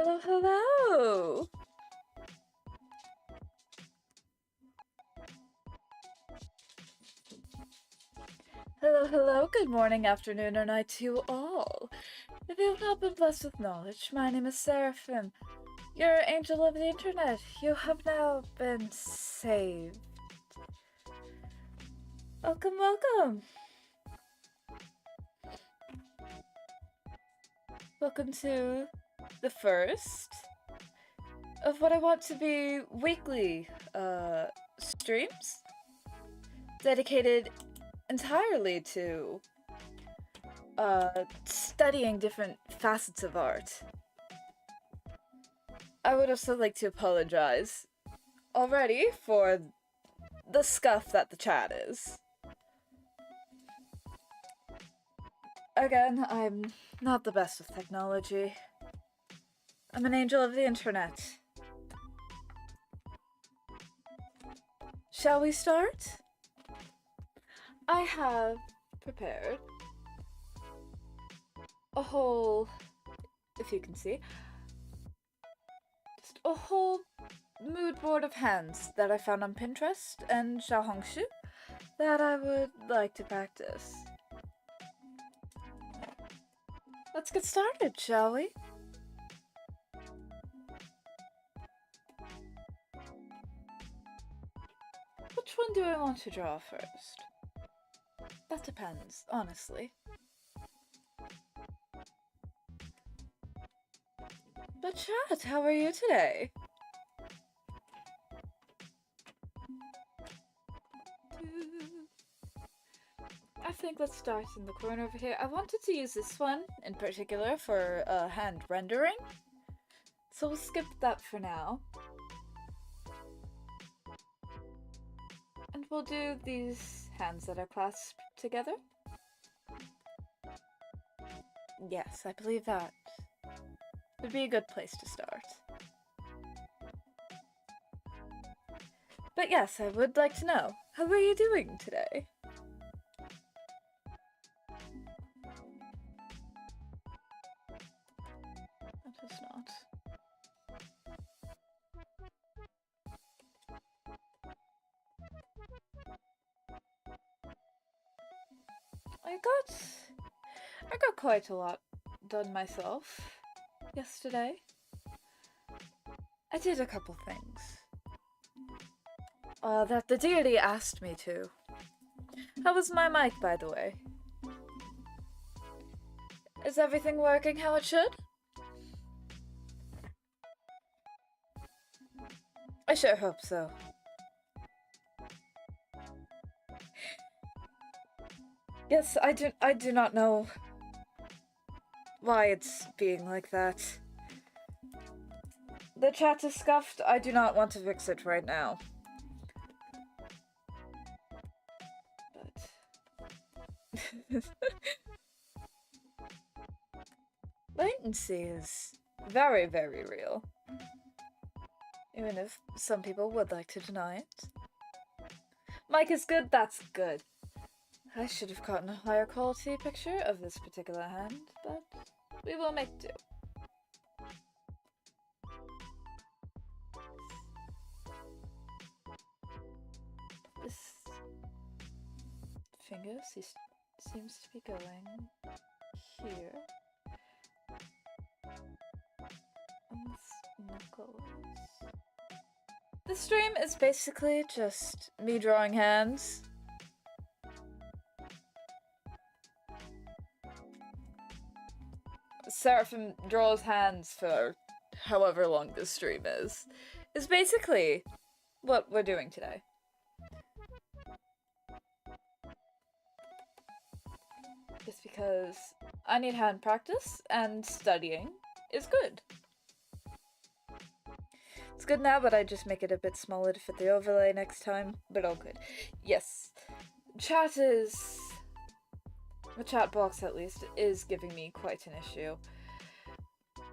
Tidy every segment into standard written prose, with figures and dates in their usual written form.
Hello, hello! Hello, hello, good morning, afternoon, or night to you all. If you have not been blessed with knowledge, my name is Seraphim, your angel of the internet. You have now been saved. Welcome, welcome! Welcome to the first of what I want to be weekly streams dedicated entirely to studying different facets of art. I would also like to apologize already for the scuff that the chat is. Again, I'm not the best with technology. I'm an angel of the internet. Shall we start? I have prepared a whole, if you can see, just a whole mood board of hands that I found on Pinterest and Xiaohongshu that I would like to practice. Let's get started, shall we? Which one do I want to draw first? That depends, honestly. But chat, how are you today? I think let's start in the corner over here. I wanted to use this one in particular for hand rendering, so we'll skip that for now. And we'll do these hands that are clasped together. Yes, I believe that would be a good place to start. But yes, I would like to know, how are you doing today? That is not. I got quite a lot done myself yesterday. I did a couple things. That the Deity asked me to. How was my mic, by the way? Is everything working how it should? I sure hope so. Yes, I do not know why it's being like that. The chat is scuffed. I do not want to fix it right now. But latency is very, very real. Even if some people would like to deny it. Mic is good, that's good. I should have gotten a higher quality picture of this particular hand, but we will make do. This finger seems to be going here. And this knuckles. This stream is basically just me drawing hands. Seraphim draws hands for however long this stream is basically what we're doing today. Just because I need hand practice and studying is good. It's good now, but I just make it a bit smaller to fit the overlay next time, but all good. Yes, the chat box at least is giving me quite an issue.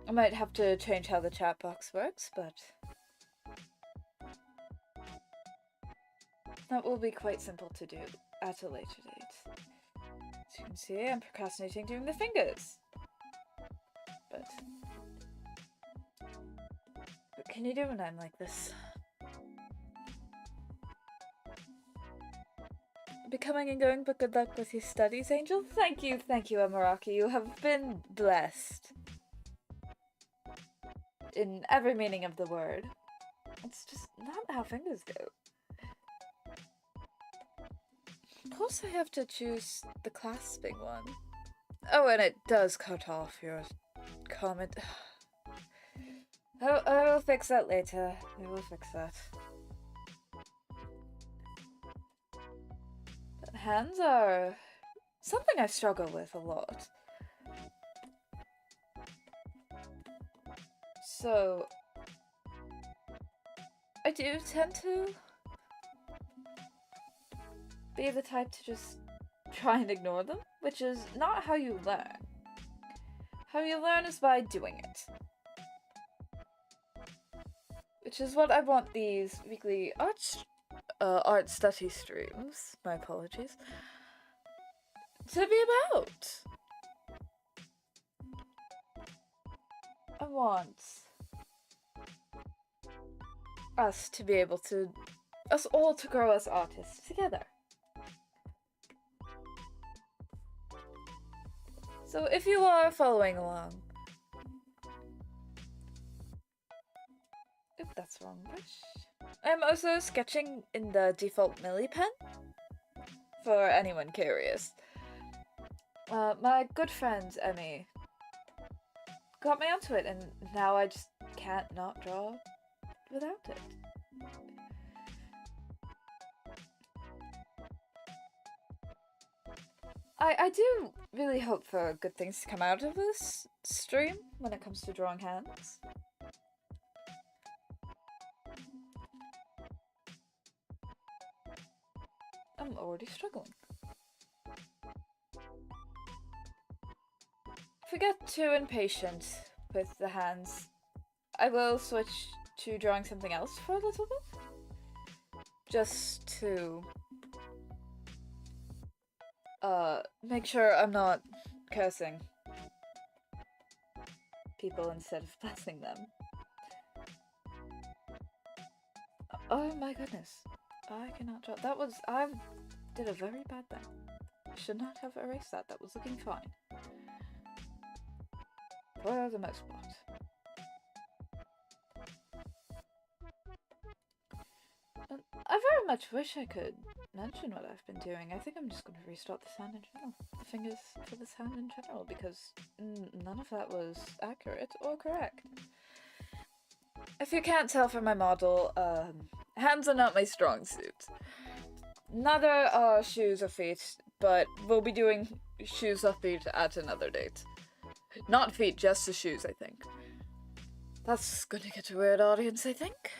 I might have to change how the chat box works, but that will be quite simple to do at a later date. As you can see, I'm procrastinating doing the fingers. But what can you do when I'm like this? Becoming and going, but good luck with your studies, Angel. Thank you, Amaraki. You have been blessed. In every meaning of the word. It's just not how fingers go. Of course I have to choose the clasping one. Oh, and it does cut off your comment. I will fix that later. I will fix that. But hands are something I struggle with a lot. So, I do tend to be the type to just try and ignore them, which is not how you learn. How you learn is by doing it. Which is what I want these weekly art study streams, my apologies, to be about. I want us to be able to, us all to grow as artists together. So if you are following along, oop, that's the wrong brush. I'm also sketching in the default Millie pen, for anyone curious. My good friend Emmy got me onto it, and now I just can't not draw without it. I do really hope for good things to come out of this stream when it comes to drawing hands. I'm already struggling. If we get too impatient with the hands, I will switch to drawing something else for a little bit. Just to make sure I'm not cursing people instead of blessing them. Oh my goodness. I cannot draw. That was... I did a very bad thing. I should not have erased that. That was looking fine. For the most part. I very much wish I could mention what I've been doing. I think I'm just going to restart this hand in general. The fingers for this hand in general, because none of that was accurate or correct. If you can't tell from my model, hands are not my strong suit. Neither are shoes or feet, but we'll be doing shoes or feet at another date. Not feet, just the shoes, I think. That's gonna get a weird audience, I think.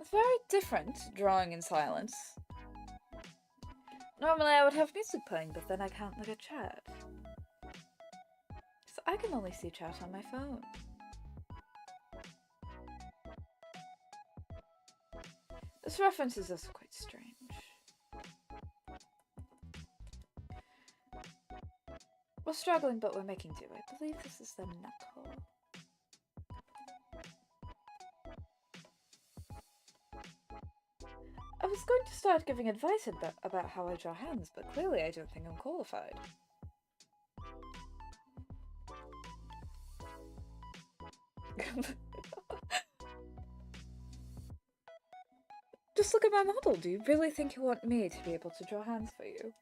It's very different, drawing in silence. Normally I would have music playing, but then I can't look at chat. So I can only see chat on my phone. This reference is also quite strange. We're struggling, but we're making do. I believe this is the knuckle. I was going to start giving advice about how I draw hands, but clearly I don't think I'm qualified. Just look at my model. Do you really think you want me to be able to draw hands for you?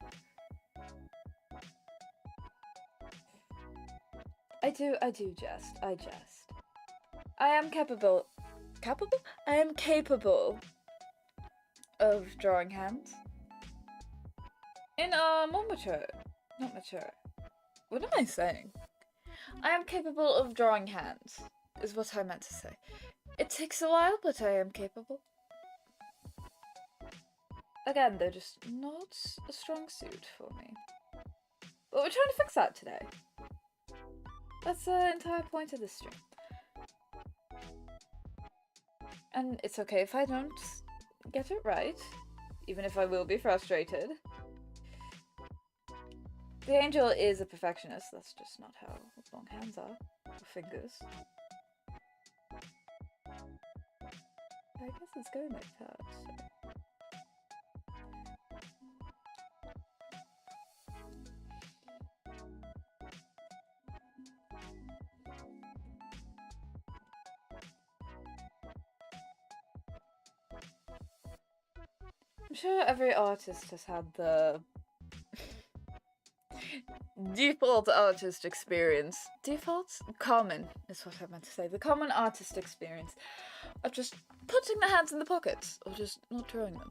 I do jest. I jest. I am capable? I am capable of drawing hands. In more mature, not mature. What am I saying? I am capable of drawing hands, is what I meant to say. It takes a while, but I am capable. Again, they're just not a strong suit for me. But we're trying to fix that today. That's the entire point of this stream. And it's okay if I don't get it right, even if I will be frustrated. The angel is a perfectionist, that's just not how long hands are, or fingers. I guess it's going like that, so. I'm sure every artist has had the default artist experience. Default? Common is what I meant to say. The common artist experience of just putting the hands in the pockets, or just not drawing them.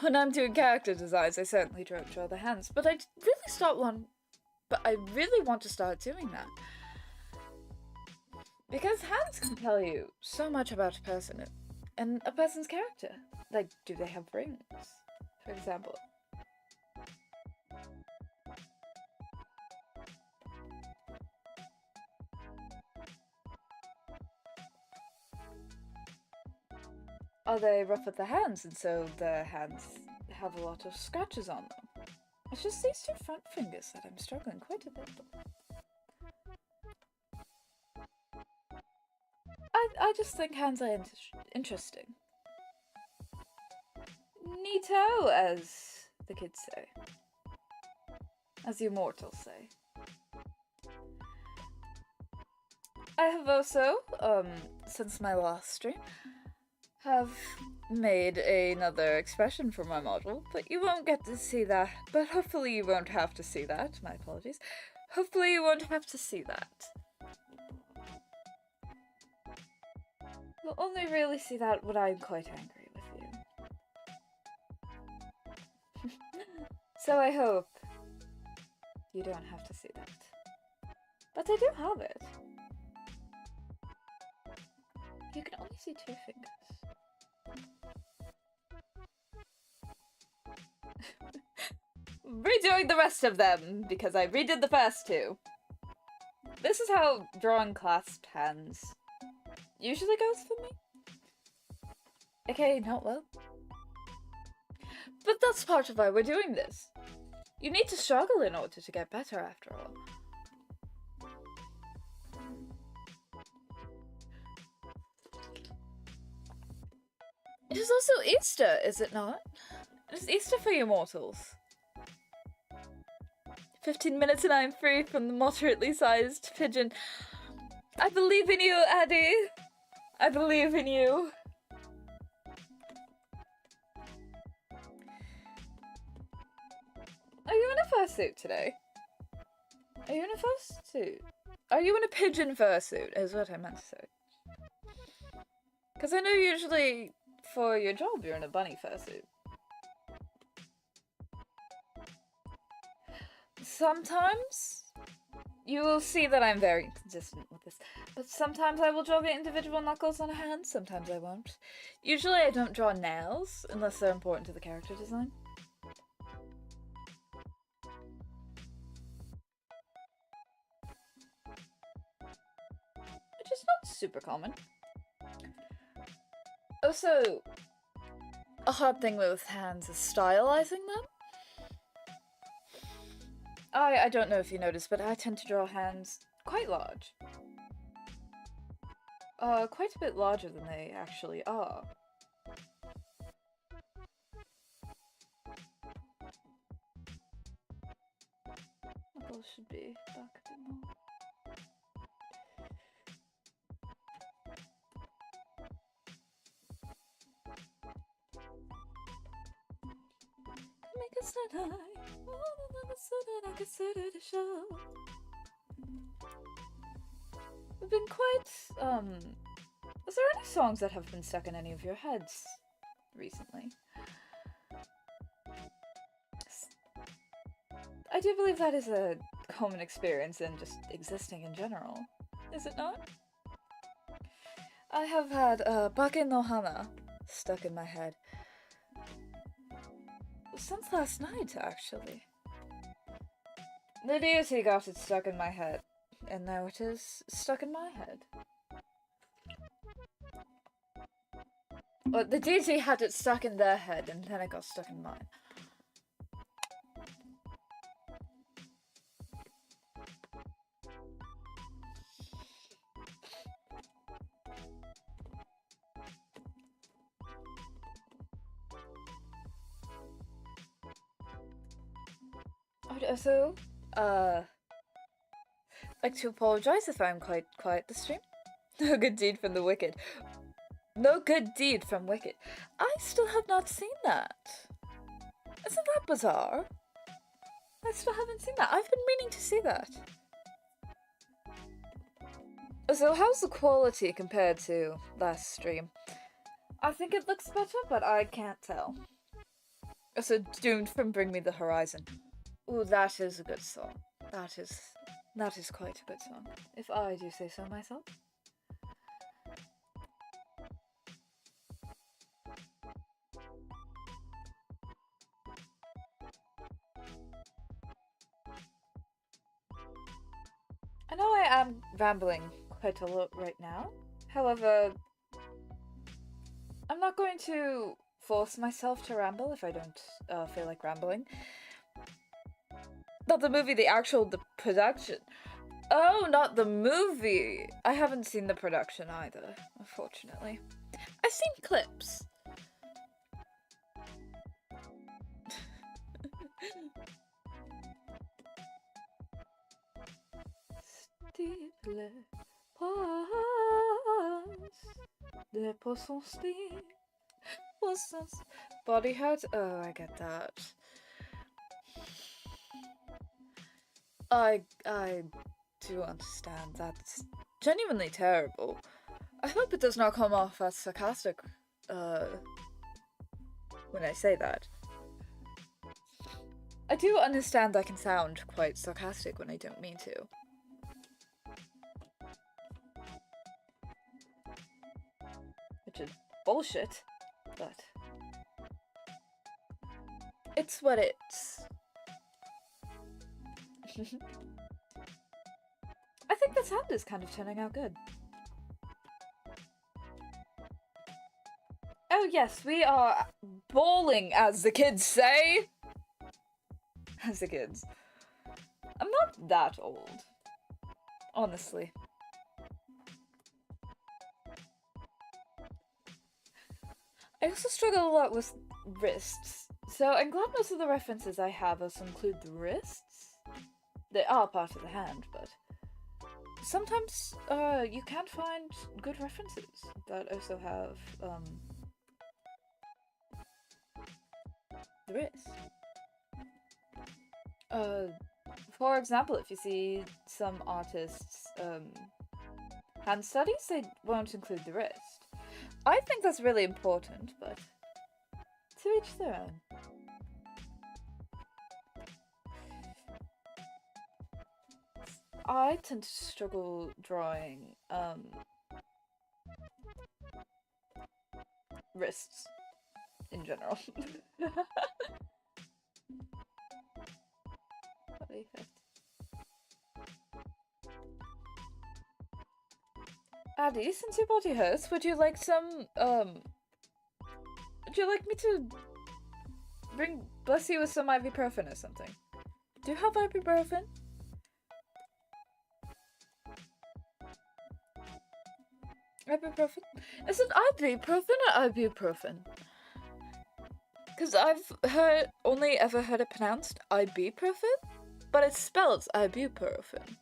When I'm doing character designs, I certainly don't draw the hands, but I really want to start doing that. Because hands can tell you so much about a person and a person's character. Like, do they have rings, for example? Are they rough at the hands, and so the hands have a lot of scratches on them? It's just these two front fingers that I'm struggling quite a bit with. I just think hands are interesting. Neato, as the kids say. As the immortals say. I have also, since my last stream, have made another expression for my model, but you won't get to see that. But hopefully you won't have to see that. My apologies. Hopefully you won't have to see that. You'll only really see that when I'm quite angry with you. So I hope you don't have to see that. But I do have it. You can only see 2 fingers. Redoing the rest of them, because I redid the first 2. This is how drawing clasped hands usually goes for me. Okay, not well. But that's part of why we're doing this. You need to struggle in order to get better, after all. It is also Easter, is it not? It is Easter for you mortals. 15 minutes and I am free from the moderately sized pigeon. I believe in you, Addie. I believe in you. Are you in a fursuit today? Are you in a fursuit? Are you in a pigeon fursuit, is what I meant to say. Because I know usually for your job you're in a bunny fursuit. Sometimes you will see that I'm very inconsistent with this, but sometimes I will draw the individual knuckles on a hand, sometimes I won't. Usually I don't draw nails unless they're important to the character design. Which is not super common. Also, a hard thing with hands is stylizing them. I don't know if you noticed, but I tend to draw hands quite large. Quite a bit larger than they actually are. Knuckles should be back a bit more. Make us tonight. We've been quite, is there any songs that have been stuck in any of your heads recently? I do believe that is a common experience in just existing in general, is it not? I have had Bake no Hana stuck in my head. Since last night, actually. The Deity got it stuck in my head, and now it is stuck in my head. Well, the Deity had it stuck in their head, and then it got stuck in mine. I would also, like to apologize if I'm quite quiet this stream. No good deed from the wicked. No good deed from wicked. I still have not seen that. Isn't that bizarre? I still haven't seen that. I've been meaning to see that. So how's the quality compared to last stream? I think it looks better, but I can't tell. So Doomed from Bring Me the Horizon. Ooh, that is a good song. That is quite a good song, if I do say so myself. I know I am rambling quite a lot right now. However, I'm not going to force myself to ramble if I don't feel like rambling. Not the movie, the production. Oh, not the movie! I haven't seen the production either, unfortunately. I've seen clips. Stille les poissons sleep. Body hurts? Oh, I get that. I do understand. That's genuinely terrible. I hope it does not come off as sarcastic, when I say that. I do understand I can sound quite sarcastic when I don't mean to. Which is bullshit, but it's what it's. I think the sound is kind of turning out good. Oh yes, we are bowling, as the kids say! As the kids. I'm not that old. Honestly. I also struggle a lot with wrists. So I'm glad most of the references I have also include the wrists. They are part of the hand, but sometimes you can find good references that also have the wrist. For example, if you see some artists' hand studies, they won't include the wrist. I think that's really important, but to each their own. I tend to struggle drawing wrists in general. Addy, since your body hurts, would you like some, would you like me to bless you with some ibuprofen or something? Do you have ibuprofen? Ibuprofen? Is it ibuprofen or ibuprofen? Because I've only ever heard it pronounced ibuprofen, but it's spelled ibuprofen.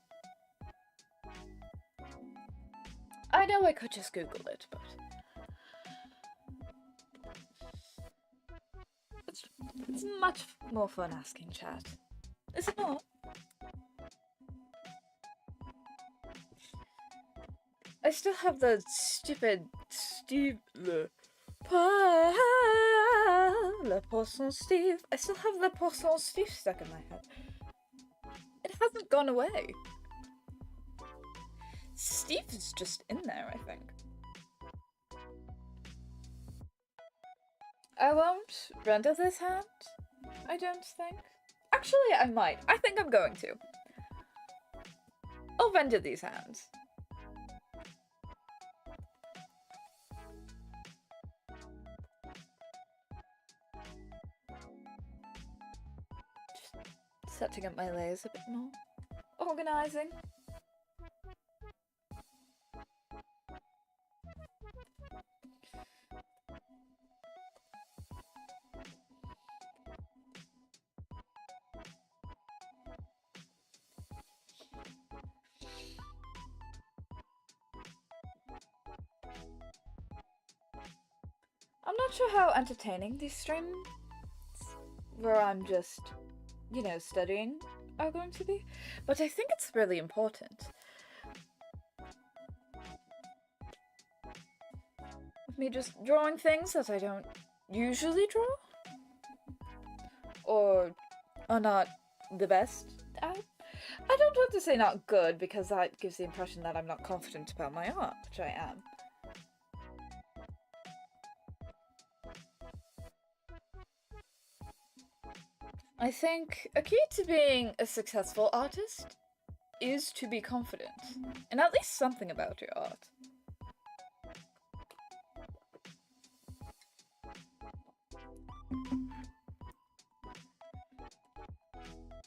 I know I could just Google it, but it's much more fun asking chat. Is it not? I still have the stupid Steve le poisson Steve. I still have the poisson Steve stuck in my head. It hasn't gone away. Steve is just in there, I think. I won't render this hand, I don't think. Actually, I might. I think I'm going to. I'll render these hands. Just setting up my layers a bit more. Organising. I'm not sure how entertaining these streams, where I'm just, you know, studying, are going to be, but I think it's really important. Me just drawing things that I don't usually draw. or are not the best at. I don't want to say not good, because that gives the impression that I'm not confident about my art, which I am. I think a key to being a successful artist is to be confident in at least something about your art.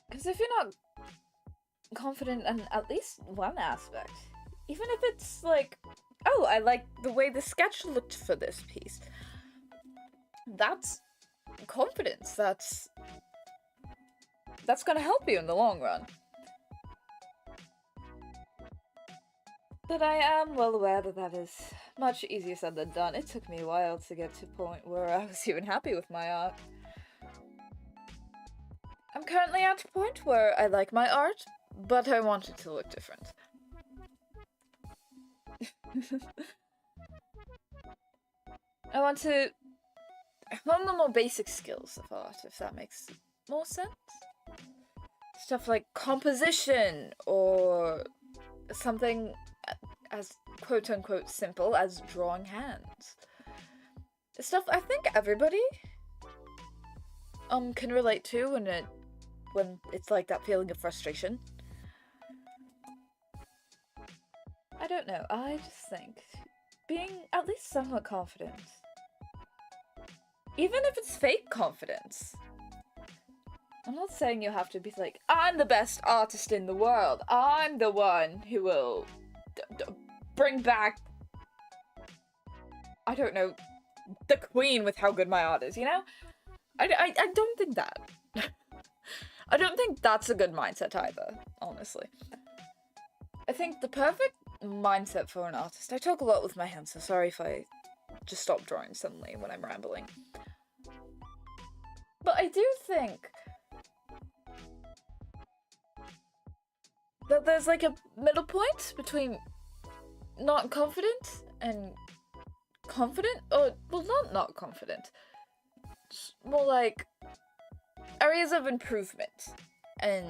Because if you're not confident in at least one aspect, even if it's like, oh, I like the way the sketch looked for this piece, that's confidence. That's gonna help you in the long run. But I am well aware that that is much easier said than done. It took me a while to get to a point where I was even happy with my art. I'm currently at a point where I like my art, but I want it to look different. I want to hone the more basic skills of art, if that makes more sense. Stuff like composition, or something as quote-unquote simple as drawing hands. Stuff I think everybody can relate to when it's like that feeling of frustration. I don't know, I just think being at least somewhat confident, even if it's fake confidence. I'm not saying you have to be like, I'm the best artist in the world, I'm the one who will bring back, I don't know, the queen with how good my art is, you know? I don't think that. I don't think that's a good mindset either, honestly. I think the perfect mindset for an artist, I talk a lot with my hands, so sorry if I just stop drawing suddenly when I'm rambling. But I do think that there's like a middle point between not confident and confident, or, well, not confident. It's more like areas of improvement and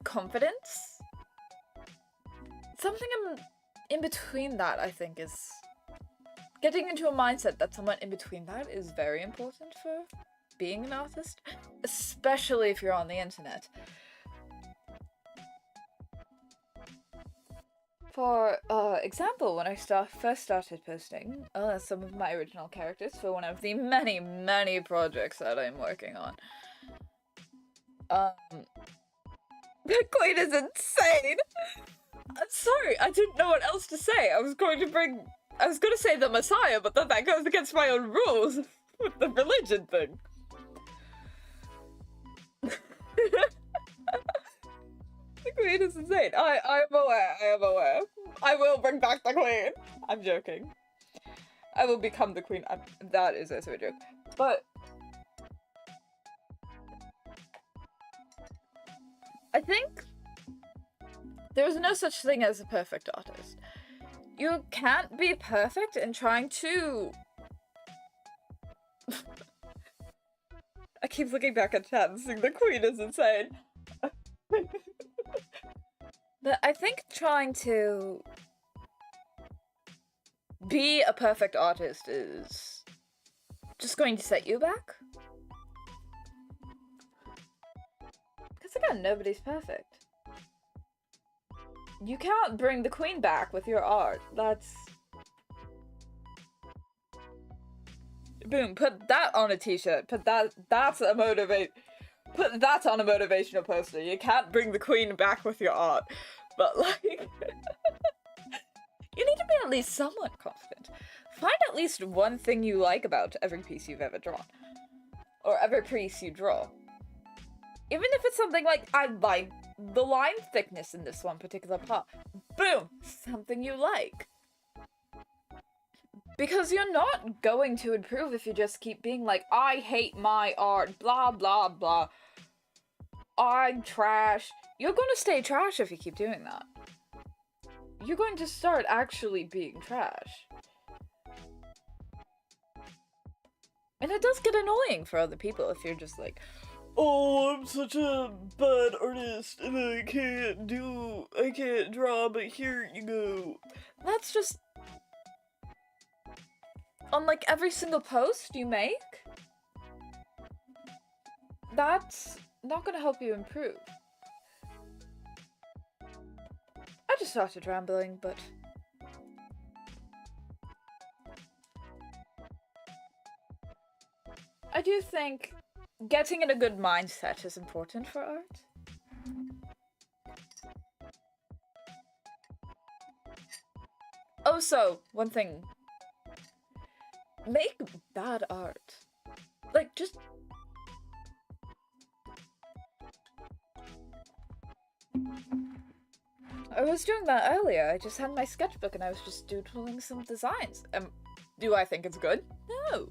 confidence. Something in between that, I think, is getting into a mindset that's somewhat in between that is very important for being an artist, especially if you're on the internet. For example, when I first started posting some of my original characters for one of the many, many projects that I'm working on, the queen is insane! I'm sorry, I didn't know what else to say. I was going to say the Messiah, but then that goes against my own rules with the religion thing. The queen is insane. I am aware. I will bring back the queen. I'm joking. I will become the queen. That is also a joke. But I think there's no such thing as a perfect artist. You can't be perfect in trying to... I keep looking back at chat and seeing the queen is insane. But I think trying to be a perfect artist is just going to set you back. Because again, nobody's perfect. You can't bring the queen back with your art. That's... Boom, put that on a t-shirt. Put that on a motivational poster. You can't bring the queen back with your art. But like... you need to be at least somewhat confident. Find at least one thing you like about every piece you've ever drawn. Or every piece you draw. Even if it's something like, I like the line thickness in this one particular part. Boom! Something you like. Because you're not going to improve if you just keep being like, I hate my art, blah blah blah. I'm trash. You're gonna stay trash if you keep doing that. You're going to start actually being trash. And it does get annoying for other people if you're just like, oh, I'm such a bad artist and I can't draw, but here you go. That's just on like every single post you make. That's not gonna help you improve. I just started rambling, but I do think getting in a good mindset is important for art. Oh, so, one thing. Make bad art. Like, just... I was doing that earlier. I just had my sketchbook and I was just doodling some designs. Do I think it's good? No.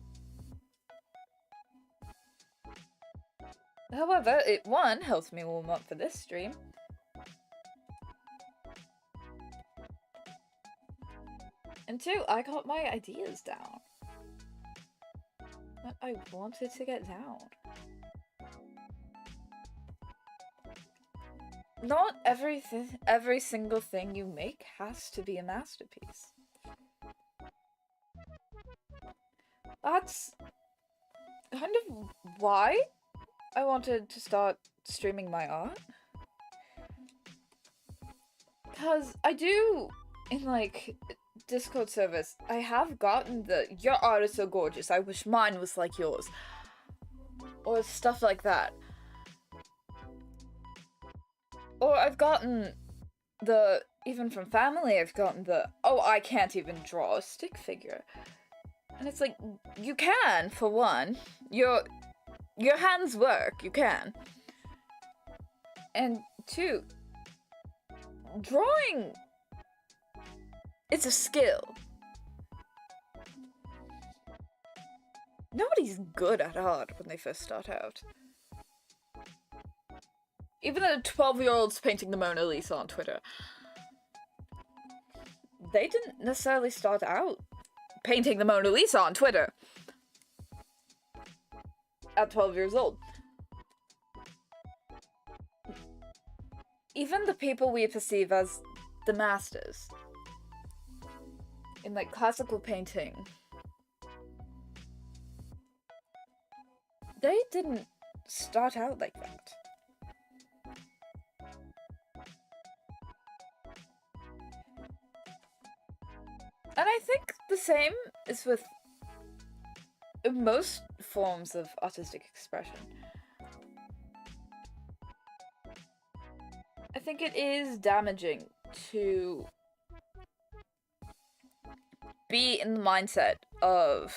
However, it, one, helps me warm up for this stream. And two, I got my ideas down. What I wanted to get down. Not every single thing you make has to be a masterpiece. That's kind of why I wanted to start streaming my art. Because I do, in like, Discord service, I have gotten the, your art is so gorgeous, I wish mine was like yours. Or stuff like that. Or I've gotten the, even from family, I've gotten the, oh, I can't even draw a stick figure. And it's like, you can, for one. Your hands work, you can. And two, drawing, it's a skill. Nobody's good at art when they first start out. Even the 12-year-olds painting the Mona Lisa on Twitter. They didn't necessarily start out painting the Mona Lisa on Twitter. At 12 years old. Even the people we perceive as the masters in like classical painting, they didn't start out like that. And I think the same is with most forms of artistic expression. I think it is damaging to be in the mindset of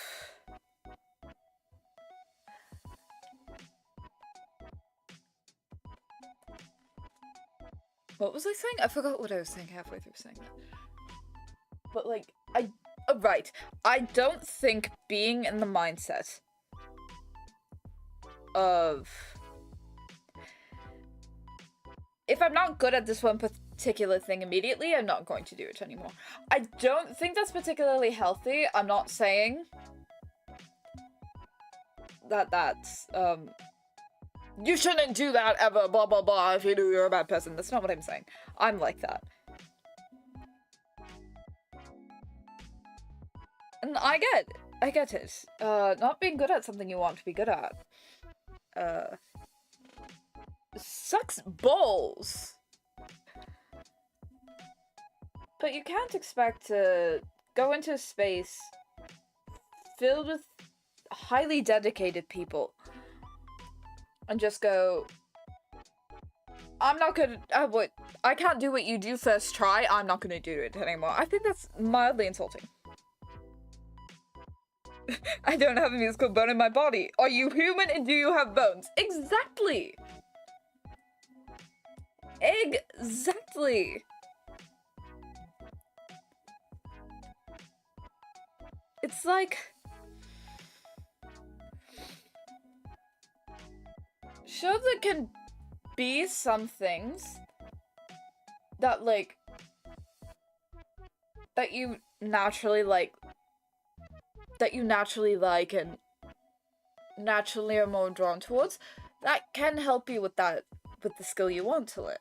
what was I saying? I forgot what I was saying halfway through saying that. But like, right. I don't think being in the mindset of if I'm not good at this one particular thing immediately, I'm not going to do it anymore. I don't think that's particularly healthy. I'm not saying that that's, you shouldn't do that ever, blah, blah, blah, if you do, you're a bad person. That's not what I'm saying. I'm like that. And I get it. Not being good at something you want to be good at. Sucks balls. But you can't expect to go into a space filled with highly dedicated people and just go, I'm not gonna, I can't do what you do first try, I'm not gonna do it anymore. I think that's mildly insulting. I don't have a musical bone in my body. Are you human and do you have bones? Exactly! Exactly! It's like... Sure, there can be some things that, like, that you naturally like and naturally are more drawn towards. that can help you with that, with the skill you want to learn.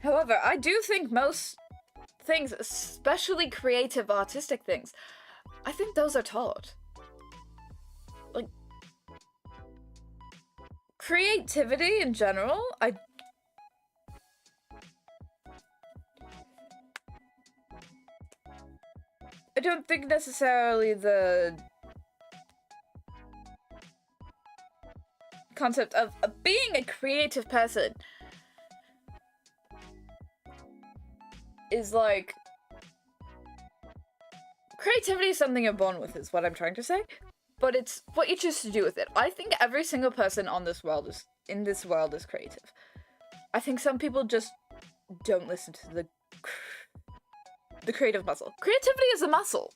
However, I do think most things, especially creative artistic things, I think those are taught. Like, creativity in general, I don't think necessarily the concept of being a creative person is like, creativity is something you're born with, is what I'm trying to say, but it's what you choose to do with it. I think every single person on this world is creative. I think some people just don't listen to the creative muscle. Creativity is a muscle.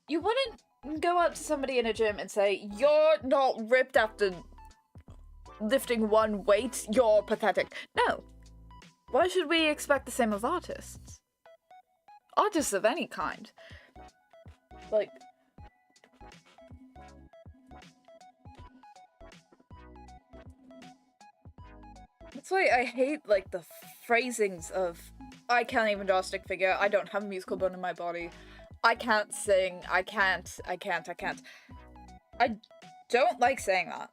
You wouldn't go up to somebody in a gym and say, "You're not ripped after lifting one weight, you're pathetic." No. Why should we expect the same of artists? Artists of any kind. Like, that's why I hate, like, the phrasings of, I can't even draw a stick figure, I don't have a musical bone in my body, I can't sing, I can't. I don't like saying that.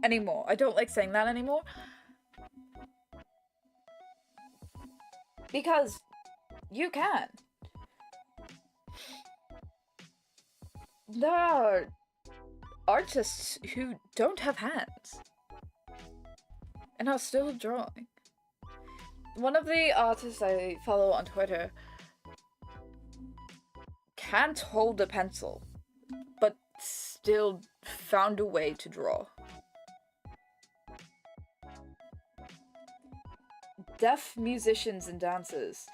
Anymore. I don't like saying that anymore. Because you can. There are artists who don't have hands and are still drawing. One of the artists I follow on Twitter can't hold a pencil, but still found a way to draw. Deaf musicians and dancers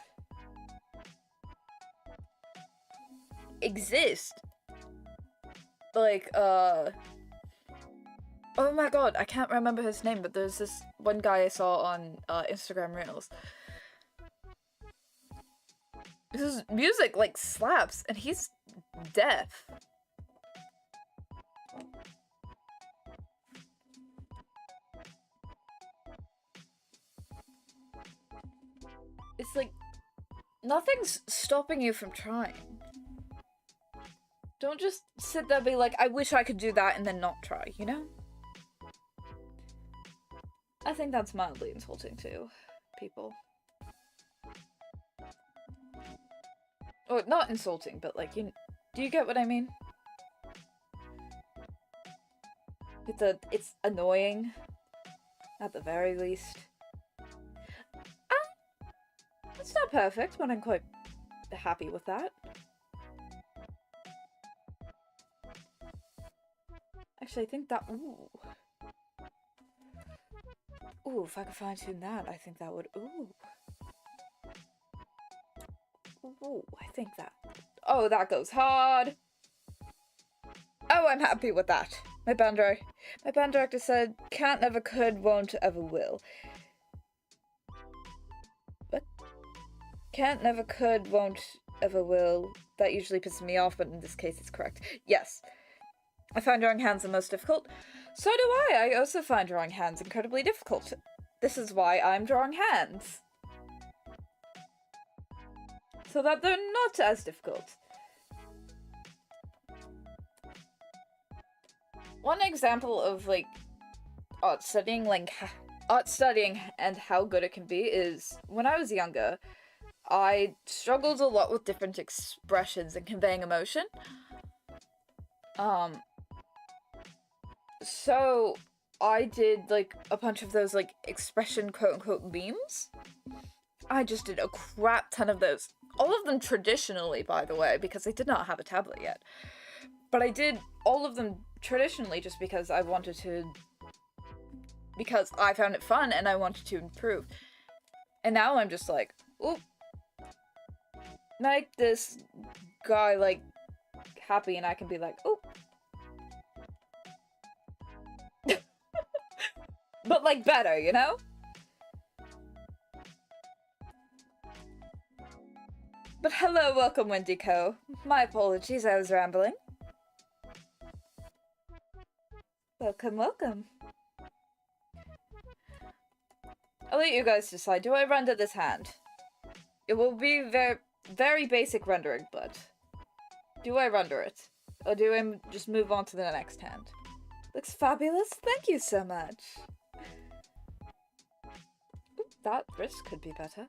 exist. Like, oh my god, I can't remember his name, but there's this one guy I saw on Instagram Reels. His music, like, slaps, and he's deaf. It's like, nothing's stopping you from trying. Don't just sit there and be like, I wish I could do that, and then not try, you know? I think that's mildly insulting to people. Or, not insulting, but like, do you get what I mean? It's annoying, at the very least. It's not perfect, but I'm quite happy with that. Actually, I think that, ooh, if I could fine tune that, I think that would, I think that, that goes hard. Oh, I'm happy with that. My band director said, can't, never could, won't, ever will. What? Can't, never could, won't, ever will. That usually pisses me off, but in this case it's correct. Yes. I find drawing hands the most difficult. So do I. I also find drawing hands incredibly difficult. This is why I'm drawing hands. So that they're not as difficult. One example of, like, art studying and how good it can be is, when I was younger, I struggled a lot with different expressions and conveying emotion. So I did, like, a bunch of those, like, expression quote-unquote memes. I just did a crap ton of those. All of them traditionally, by the way, because I did not have a tablet yet. But I did all of them traditionally just because I wanted to... because I found it fun and I wanted to improve. And now I'm just like, ooh. Make this guy, like, happy, and I can be like, ooh. But, like, better, you know? But hello, welcome, Wendigo. My apologies, I was rambling. Welcome, welcome. I'll let you guys decide. Do I render this hand? It will be very basic rendering, but do I render it? Or do I just move on to the next hand? Looks fabulous. Thank you so much. Ooh, that wrist could be better.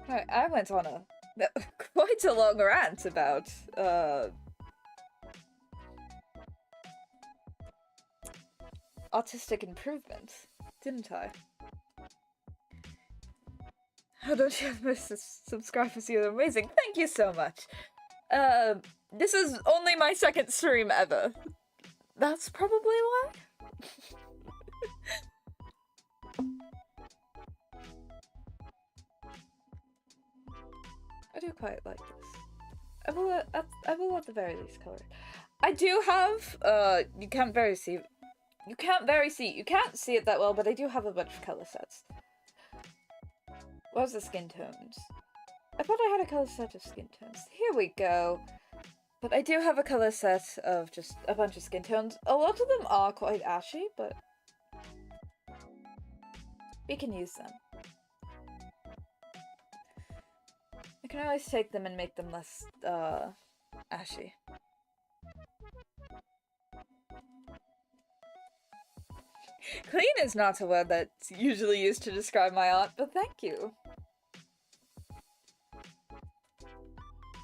Alright, I went on a quite a long rant about autistic improvement, didn't I? How don't you have most subscribers? You're amazing. Thank you so much. This is only my second stream ever. That's probably why. I do quite like this. I will at the very least color it. I do have, you can't see it that well, but I do have a bunch of color sets. What's the skin tones? I thought I had a color set of skin tones. Here we go. But I do have a color set of just a bunch of skin tones. A lot of them are quite ashy, but we can use them. I can always take them and make them less, ashy. Clean is not a word that's usually used to describe my art, but thank you.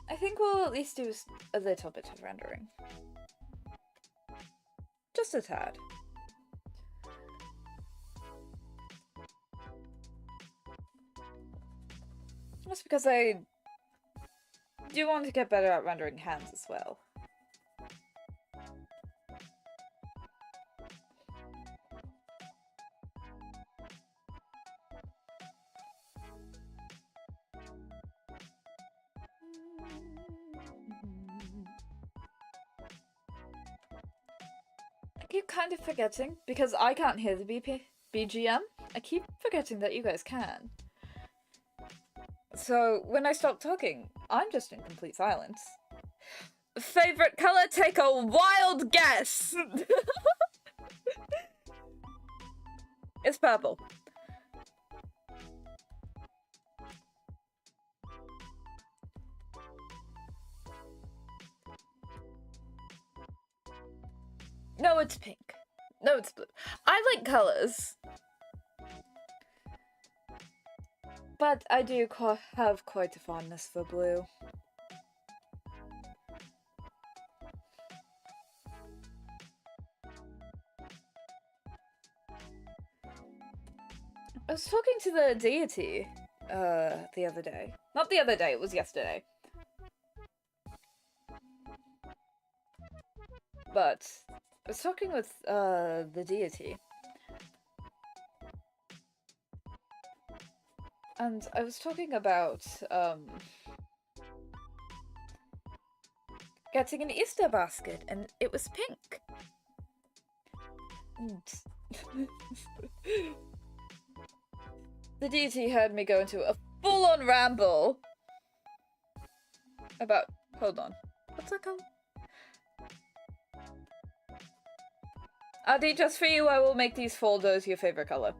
I think we'll at least do a little bit of rendering. Just a tad. Just because I do want to get better at rendering hands as well. I keep kind of forgetting, because I can't hear the BGM, I keep forgetting that you guys can. So, when I stop talking, I'm just in complete silence. Favorite color? Take a wild guess! It's purple. No, it's pink. No, it's blue. I like colors. But I do have quite a fondness for blue. I was talking to the Deity the other day. Not the other day, it was yesterday. But I was talking with the Deity. And I was talking about getting an Easter basket, and it was pink. And the Deity heard me go into a full-on ramble about... Hold on. What's that called? Adi, just for you, I will make these folders your favorite color.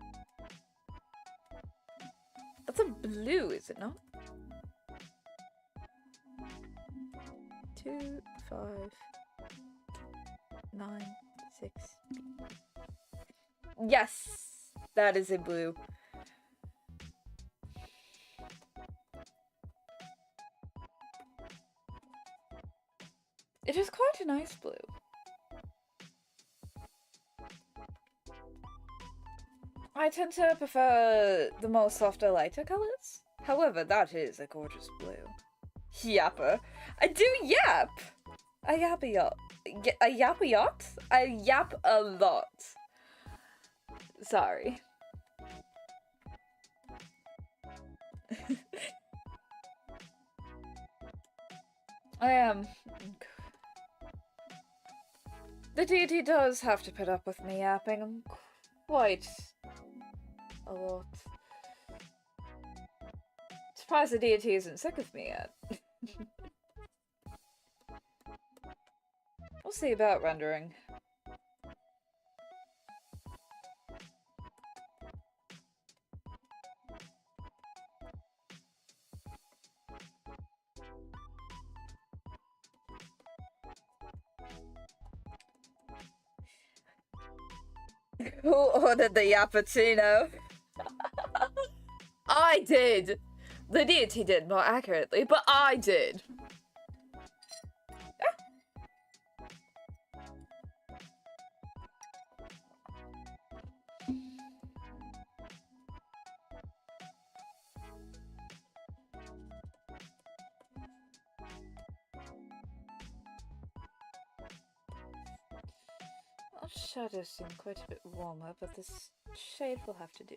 That's a blue, is it not? 2, 5, 9, 6. Yes! That is a blue. It is quite a nice blue. I tend to prefer the more softer, lighter colors. However, that is a gorgeous blue. Yapper. I do yap! I yap a yacht. A yap a yacht? I yap a lot. Sorry. I am. The deity does have to put up with me yapping quite a lot. Surprised the deity isn't sick of me yet. We'll see about rendering. Who ordered the yappuccino? I did! The deity did, more accurately, but I did! Our shadows seem quite a bit warmer, but this shade will have to do.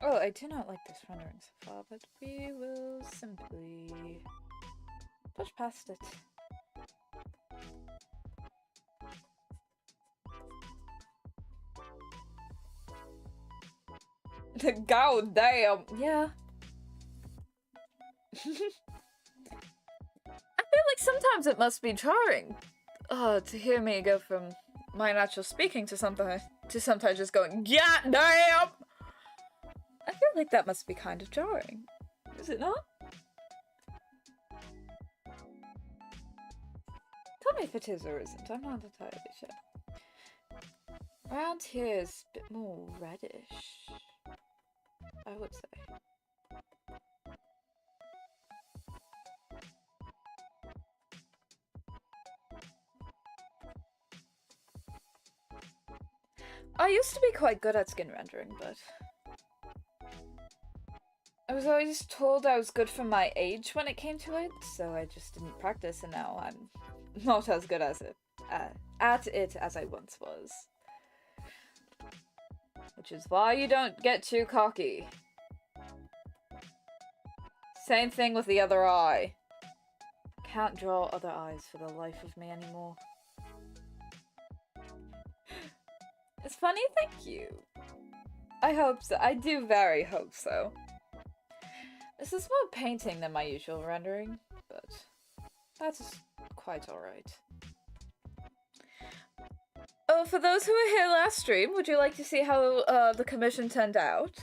Oh, I do not like this rendering so far, but we will simply push past it. God damn! Yeah. I feel like sometimes it must be jarring to hear me go from my natural speaking to sometimes just going, yeah, damn! I feel like that must be kind of jarring. Is it not? Tell me if it is or isn't. I'm not entirely sure. Around here is a bit more reddish, I would say. I used to be quite good at skin rendering, but I was always told I was good for my age when it came to it, so I just didn't practice, and now I'm not as good as at it as I once was. Which is why you don't get too cocky. Same thing with the other eye. Can't draw other eyes for the life of me anymore. It's funny, thank you. I hope so. I do very hope so. This is more painting than my usual rendering, but that's quite alright. Oh, for those who were here last stream, would you like to see how the commission turned out?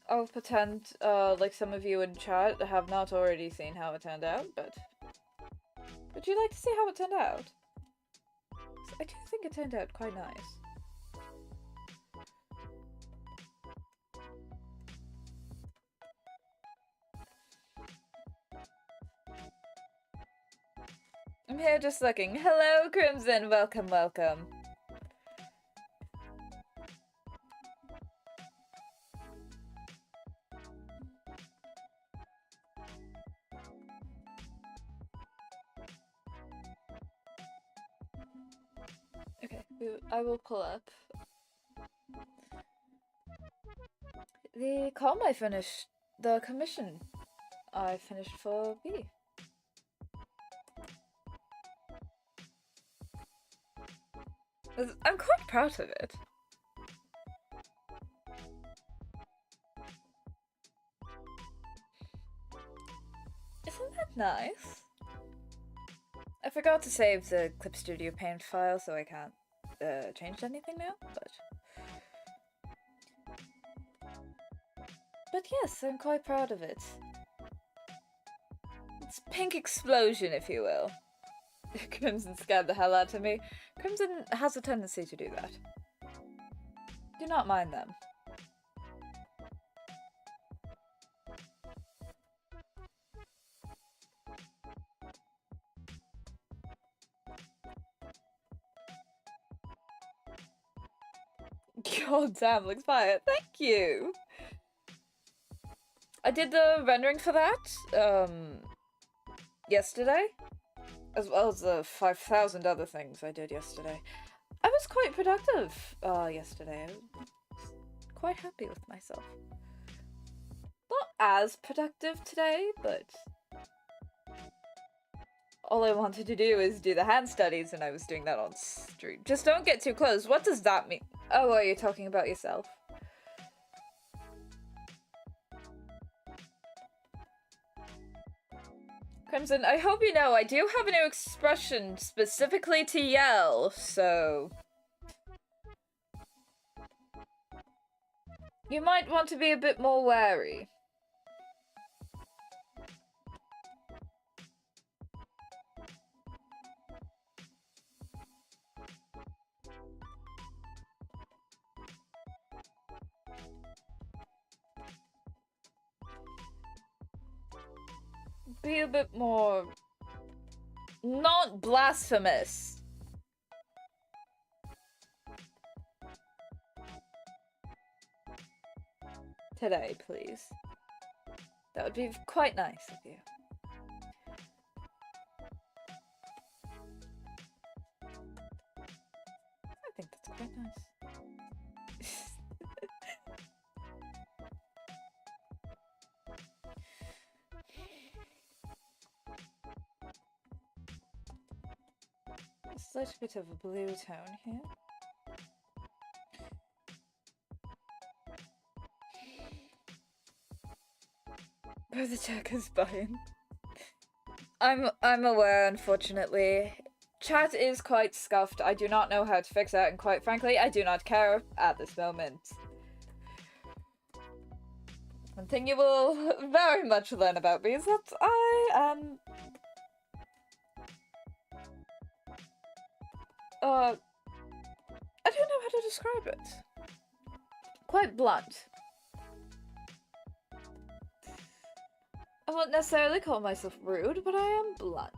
I'll pretend like some of you in chat have not already seen how it turned out, but would you like to see how it turned out? I do think it turned out quite nice. I'm here just looking. Hello, Crimson! Welcome, welcome. Okay, I will pull up. The column I finished, the commission I finished for B. I'm quite proud of it. Isn't that nice? I forgot to save the Clip Studio Paint file, so I can't change anything now, but yes, I'm quite proud of it. It's pink explosion, if you will. Crimson scared the hell out of me. Crimson has a tendency to do that. Do not mind them. God damn, looks fire. Thank you! I did the rendering for that, yesterday. as well as the 5,000 other things I did yesterday. I was quite productive yesterday. I was quite happy with myself. Not as productive today, but all I wanted to do is do the hand studies, and I was doing that on stream. Just don't get too close. What does that mean? Oh, are you talking about yourself? Crimson, I hope you know I do have a new expression specifically to yell, so you might want to be a bit more wary. Be a bit more... not blasphemous. Today, please. That would be quite nice of you. I think that's quite nice. A slight bit of a blue tone here. Oh, the check is buying. I'm aware, unfortunately. Chat is quite scuffed. I do not know how to fix that, and quite frankly, I do not care at this moment. One thing you will very much learn about me is that I am... I don't know how to describe it. Quite blunt. I won't necessarily call myself rude, but I am blunt.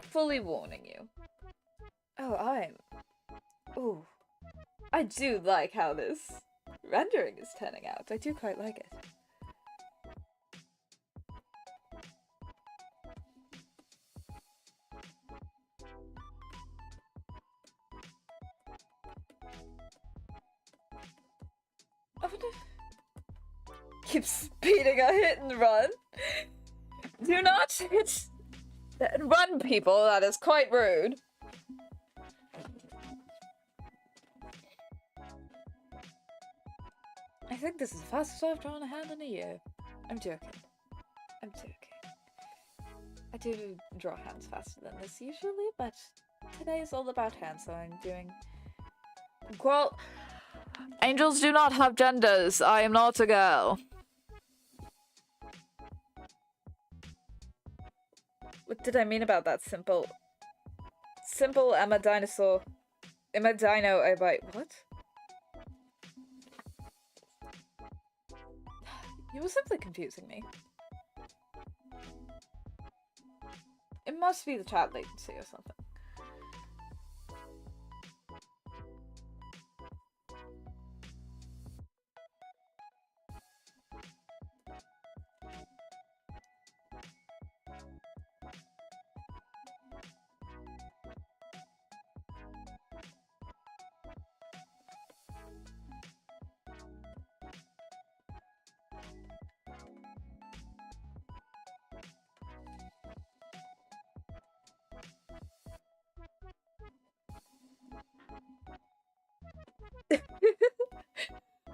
Fully warning you. Oh, ooh. I do like how this rendering is turning out. I do quite like it. I wonder if... Keep speeding a hit and run. Do not hit and run, people. That is quite rude. I think this is the fastest I've drawn a hand in a year. I'm joking. I'm joking. I do draw hands faster than this usually, but today is all about hands, so I'm doing... Well, angels do not have genders. I am not a girl. What did I mean about that simple? Simple, I'm a dinosaur. I'm a dino, I bite. What? You were simply confusing me. It must be the chat latency or something.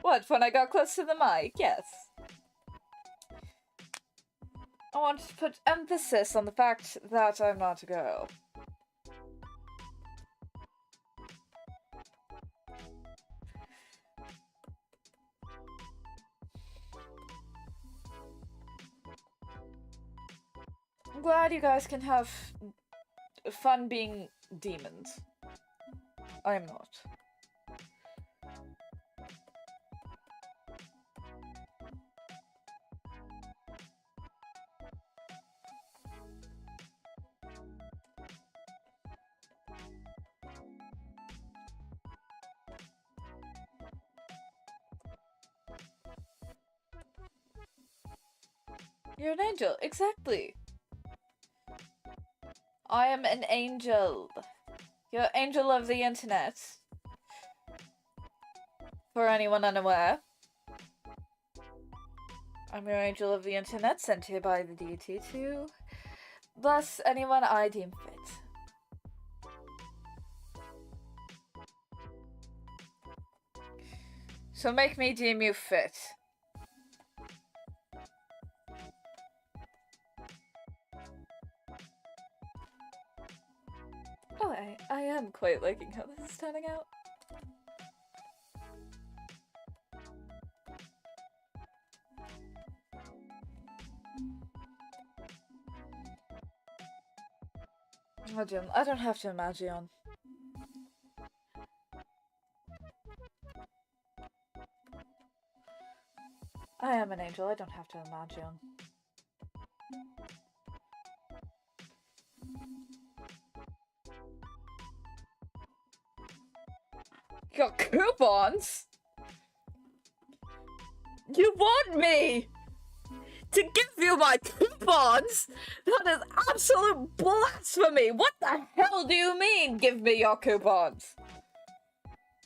What, when I got close to the mic? Yes. I want to put emphasis on the fact that I'm not a girl. I'm glad you guys can have fun being demons. I am not. You're an angel, exactly. I am an angel. You're angel of the internet. For anyone unaware. I'm your angel of the internet, sent here by the deity to bless anyone I deem fit. So make me deem you fit. Oh, I am quite liking how this is turning out. Imagine. I don't have to imagine. I am an angel, I don't have to imagine. You got coupons? You want me to give you my coupons? That is absolute blasphemy! What the hell do you mean, give me your coupons?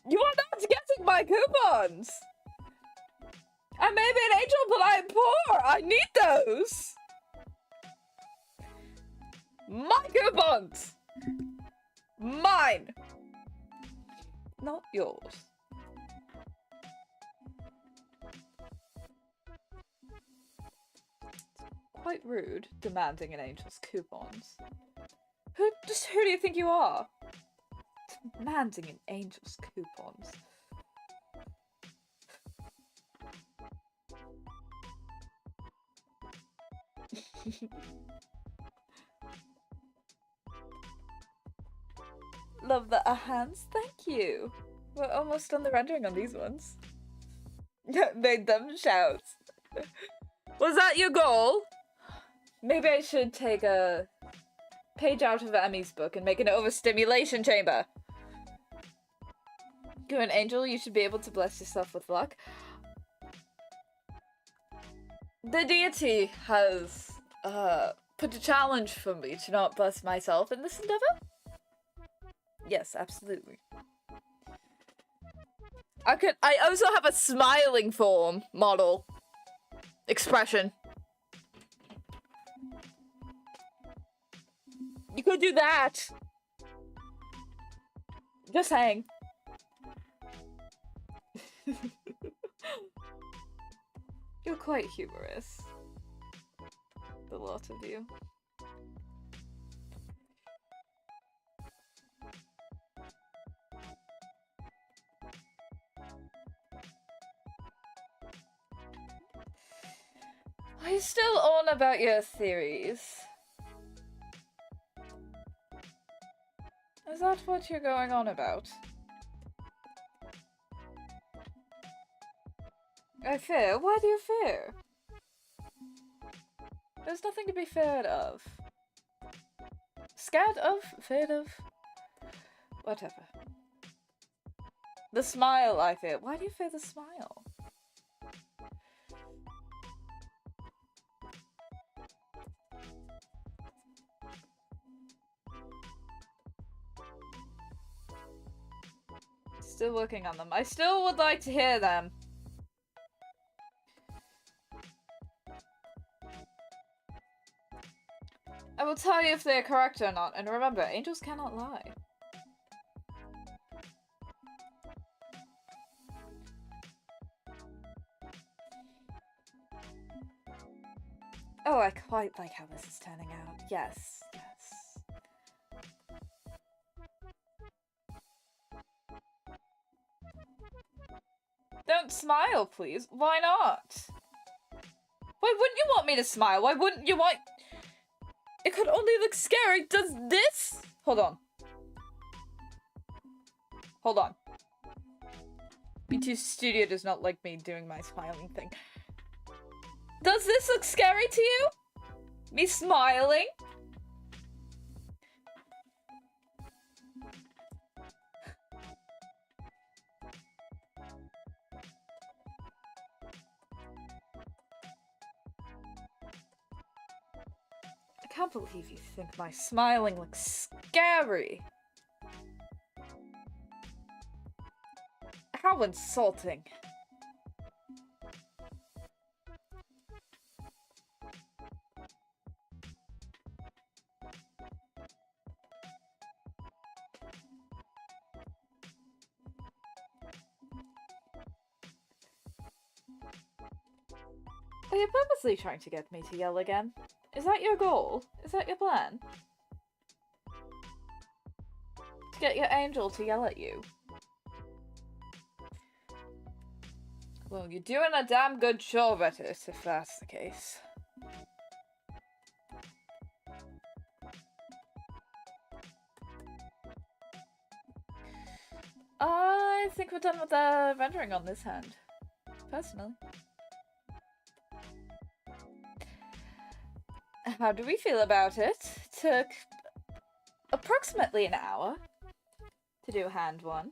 You are not getting my coupons! I may be an angel, but I'm poor! I need those! My coupons! Mine! Not yours. Quite rude, demanding an angel's coupons. Who do you think you are? Demanding an angel's coupons. Love the hands, thank you. We're almost done the rendering on these ones. Made them shout. Was that your goal? Maybe I should take a page out of Emmy's book and make an overstimulation chamber. You're an angel, you should be able to bless yourself with luck. The deity has put a challenge for me to not bless myself in this endeavor. Yes, absolutely. I also have a smiling form model expression. You could do that. Just saying. You're quite humorous. The lot of you. Are you still on about your theories? Is that what you're going on about? I fear? Why do you fear? There's nothing to be feared of. Scared of? Feared of? Whatever. The smile I fear. Why do you fear the smile? Still working on them. I still would like to hear them. I will tell you if they are correct or not, and remember, angels cannot lie. Oh, I quite like how this is turning out. Yes, yes. Don't smile, please. Why not? Why wouldn't you want me to smile? Why wouldn't you want... It could only look scary. Does this... Hold on. Hold on. B2 Studio does not like me doing my smiling thing. Does this look scary to you? Me smiling? can't believe you think my smiling looks scary. How insulting. Are you purposely trying to get me to yell again? Is that your goal? Is that your plan? To get your angel to yell at you? Well, you're doing a damn good job at it, if that's the case. I think we're done with the rendering on this hand, personally. How do we feel about it? Took approximately an hour to do hand one.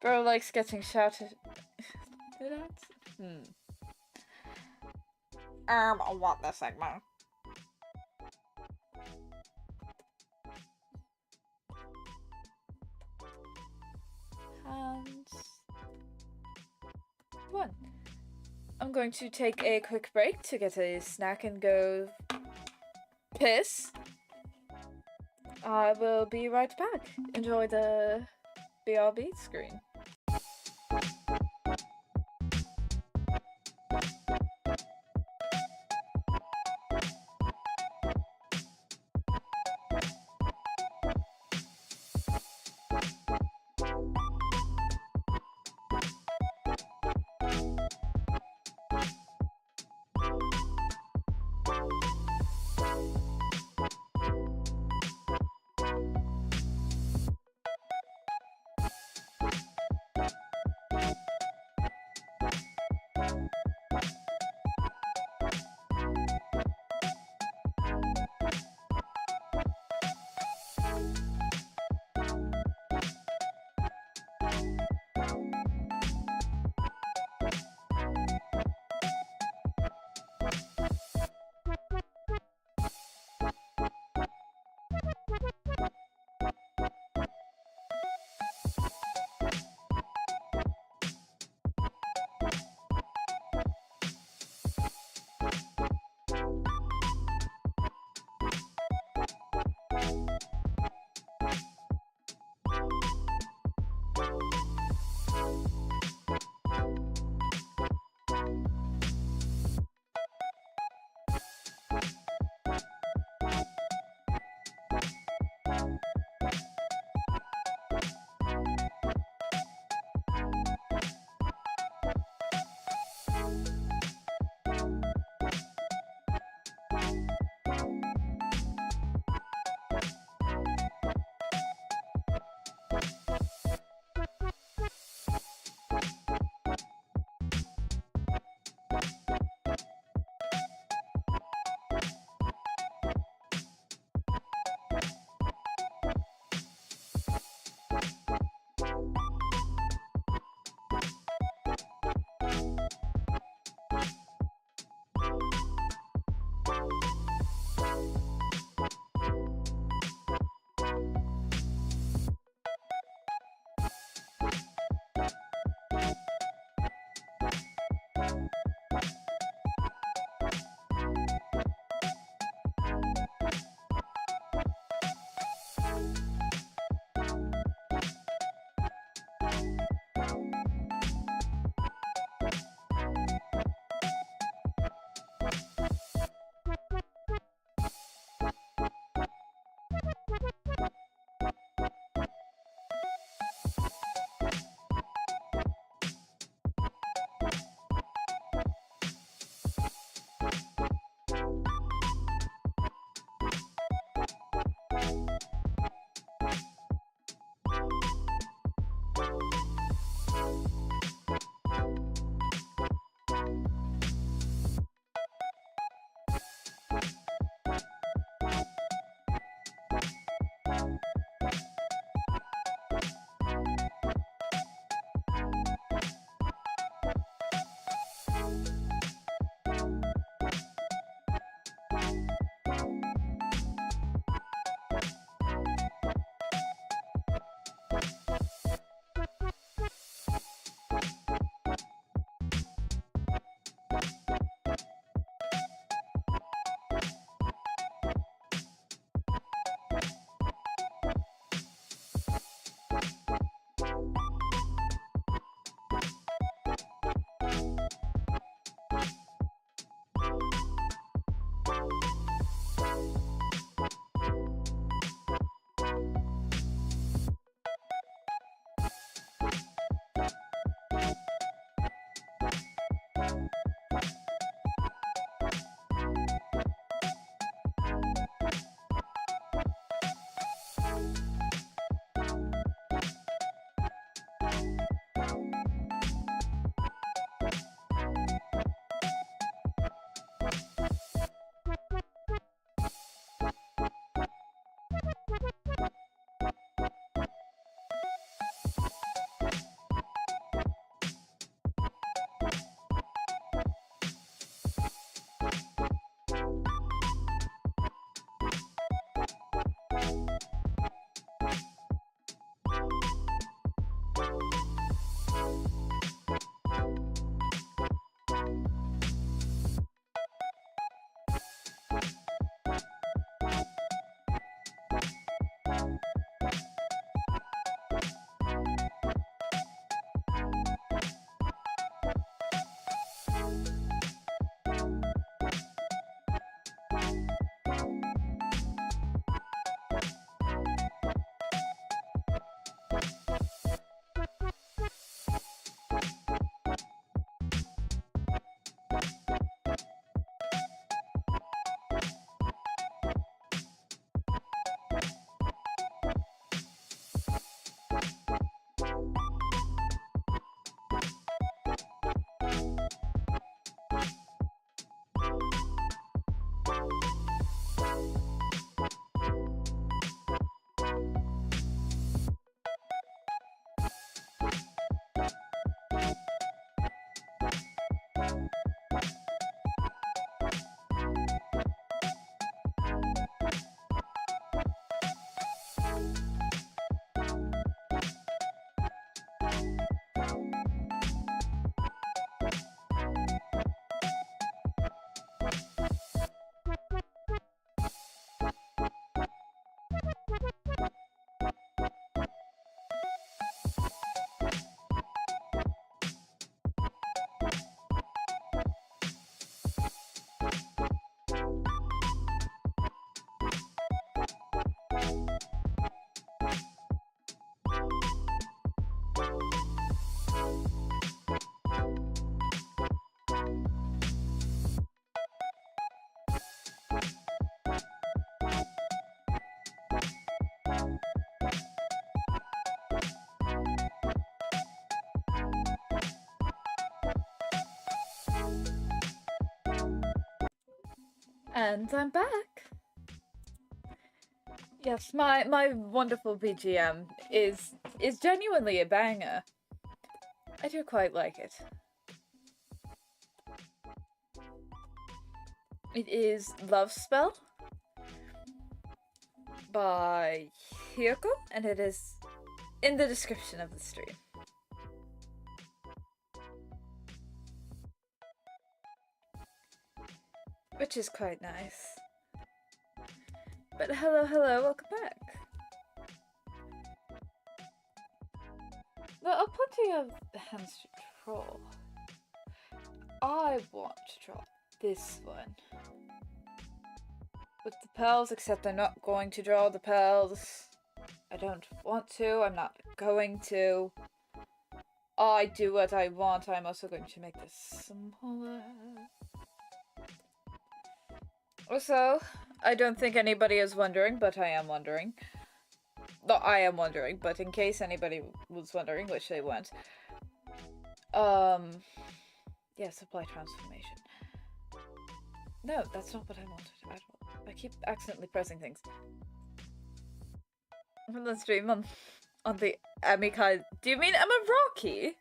Bro likes getting shouted at. I want this segment. And one. I'm going to take a quick break to get a snack and go piss. I will be right back. Enjoy the BRB screen. And I'm back. Yes, my wonderful BGM is genuinely a banger. I do quite like it. It is 𝂋Spam by 𝂋, and it is in the description of the stream. Which is quite nice. But hello, welcome back. There are plenty of hands to draw. I want to draw this one. With the pearls, except I'm not going to draw the pearls. I don't want to, I'm not going to. I do what I want. I'm also going to make this smaller. Also, I don't think anybody is wondering, but I am wondering. No, I am wondering, but in case anybody was wondering, which they weren't. Yeah, supply transformation. No, that's not what I wanted at all. I keep accidentally pressing things. From the stream on the Amikai. Do you mean Emma Rocky?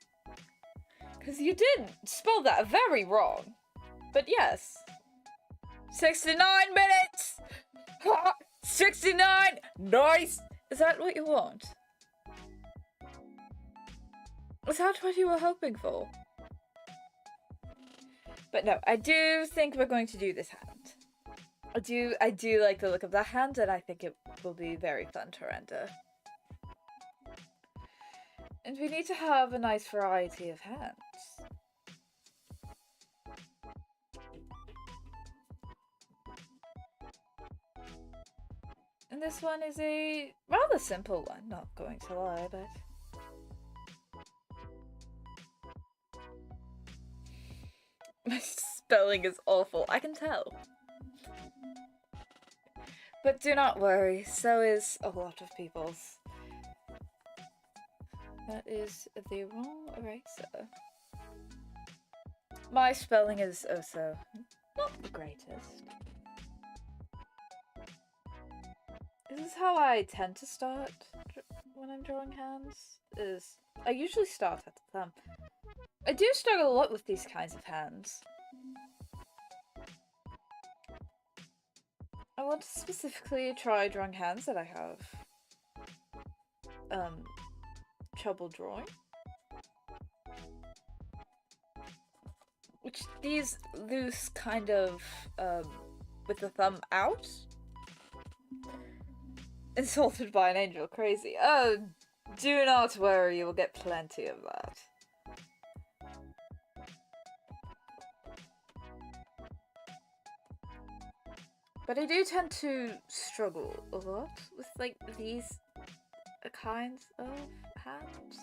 Because you did spell that very wrong. But yes. 69 minutes! 69! Nice! Is that what you want? Is that what you were hoping for? But no, I do think we're going to do this hand. I do like the look of that hand, and I think it will be very fun to render. And we need to have a nice variety of hands. And this one is a rather simple one, not going to lie, but... My spelling is awful, I can tell. But do not worry, so is a lot of people's. That is the wrong eraser. My spelling is also not the greatest. This is how I tend to start when I'm drawing hands, I usually start at the thumb. I do struggle a lot with these kinds of hands. I want to specifically try drawing hands that I have trouble drawing. Which these loose kind of with the thumb out. Insulted by an angel, crazy. Oh, do not worry, you will get plenty of that. But I do tend to struggle a lot with, like, these kinds of hands.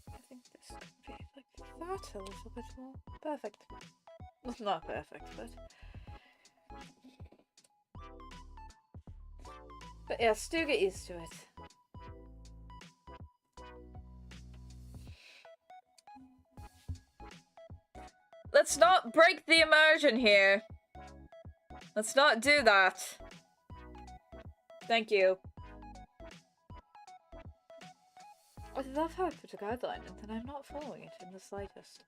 I think this could be like that a little bit more. Perfect. Well, not perfect, but... But yes, do get used to it. Let's not break the immersion here. Let's not do that. Thank you. I love how I put a guideline and then I'm not following it in the slightest.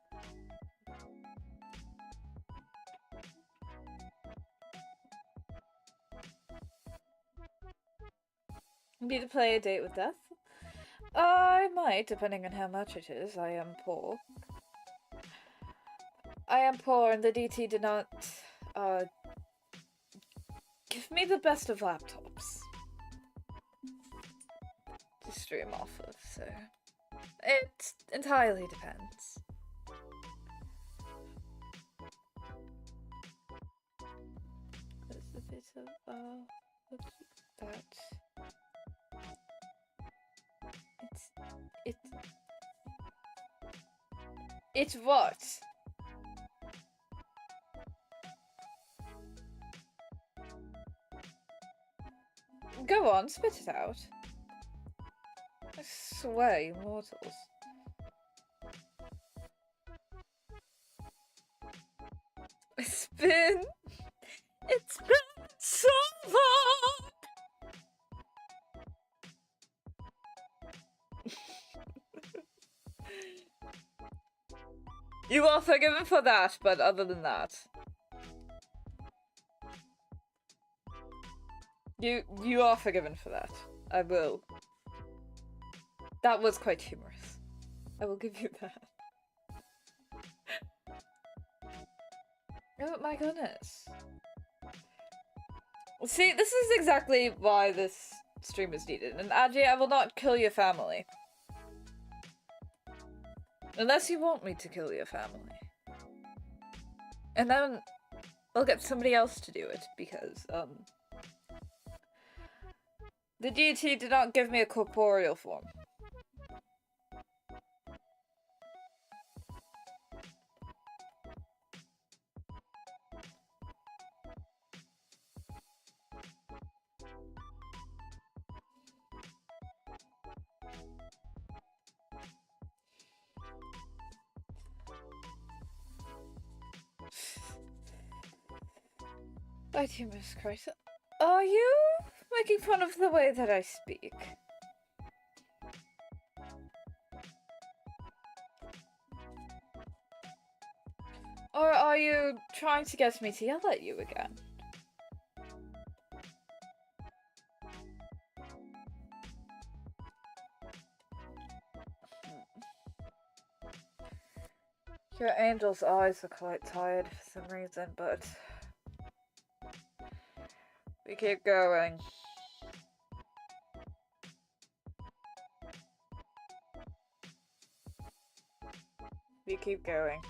Need to play a date with death? I might, depending on how much it is. I am poor. I am poor and the Deity did not give me the best of laptops to stream off of, so it entirely depends. There's a bit of that. It's what? Go on, spit it out. I swear, you mortals. It's been so long! You are forgiven for that, but other than that... You are forgiven for that. I will. That was quite humorous. I will give you that. Oh my goodness. See, this is exactly why this stream is needed. And Aji, I will not kill your family. Unless you want me to kill your family. And then I'll get somebody else to do it, because, the deity did not give me a corporeal form. By Miss Christ. Are you making fun of the way that I speak? Or are you trying to get me to yell at you again? Your angel's eyes are quite tired for some reason, but we keep going. We keep going.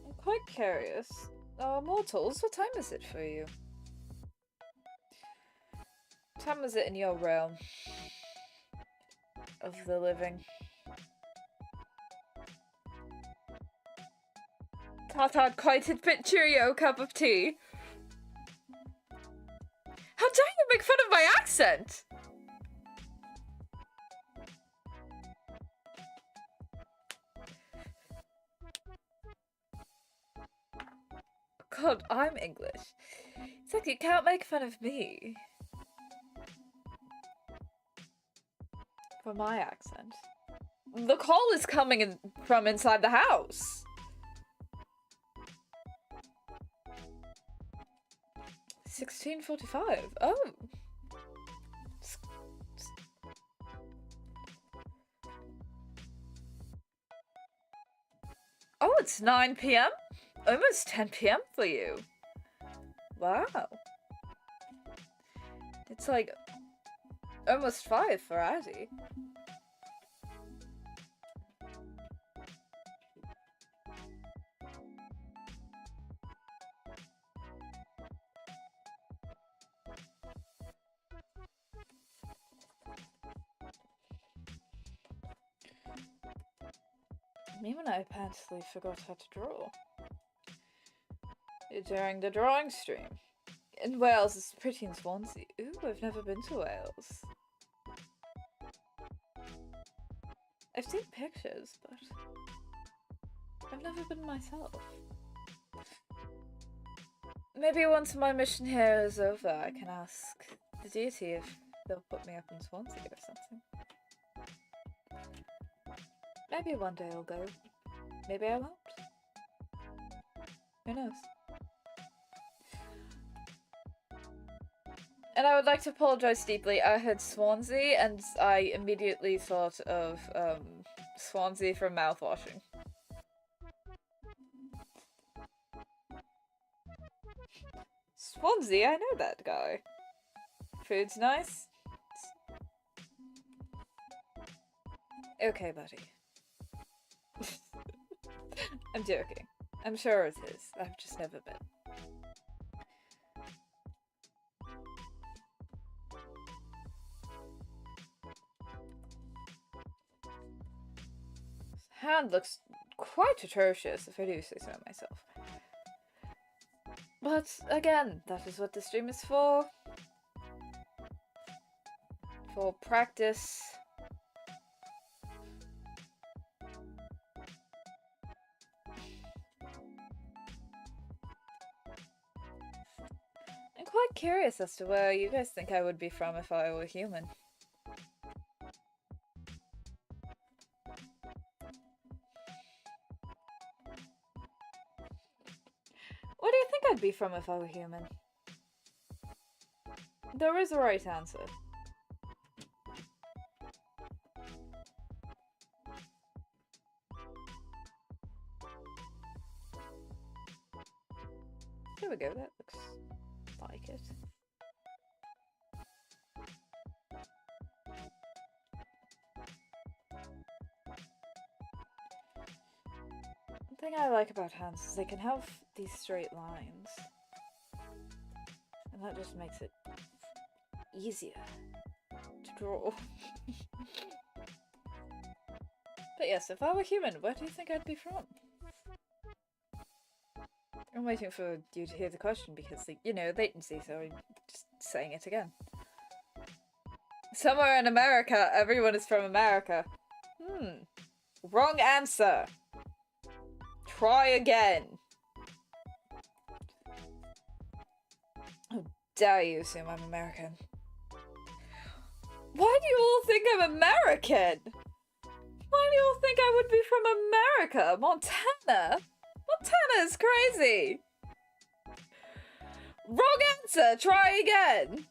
I'm quite curious. Mortals, what time is it for you? What time is it in your realm of the living? Hot quite a bit Cheerio cup of tea. How dare you make fun of my accent? God, I'm English. It's like you can't make fun of me. For my accent. The call is coming in from inside the house. 16:45. Oh. Oh, it's 9 p.m? Almost 10 p.m. for you. Wow. It's like almost 5 for Addy. Me and I apparently forgot how to draw. During the drawing stream. In Wales, it's pretty in Swansea. Ooh, I've never been to Wales. I've seen pictures, but I've never been myself. Maybe once my mission here is over, I can ask the deity if they'll put me up in Swansea or something. Maybe one day I'll go. Maybe I won't. Who knows? And I would like to apologize deeply. I heard Swansea and I immediately thought of Swansea from mouthwashing. Swansea, I know that guy. Food's nice. Okay, buddy. I'm joking. I'm sure it is. I've just never been. His hand looks quite atrocious, if I do say so myself. But again, that is what the stream is for. For practice. I'm quite curious as to where you guys think I would be from if I were human. What do you think I'd be from if I were human? There is a right answer. There we go, that looks like it. The thing I like about hands is they can have these straight lines. And that just makes it easier to draw. But yes, if I were human, where do you think I'd be from? I'm waiting for you to hear the question because, you know, latency, so I'm just saying it again. Somewhere in America, everyone is from America. Wrong answer. Try again. How dare you assume I'm American? Why do you all think I'm American? Why do you all think I would be from America? Montana? Montana is crazy! Wrong answer! Try again!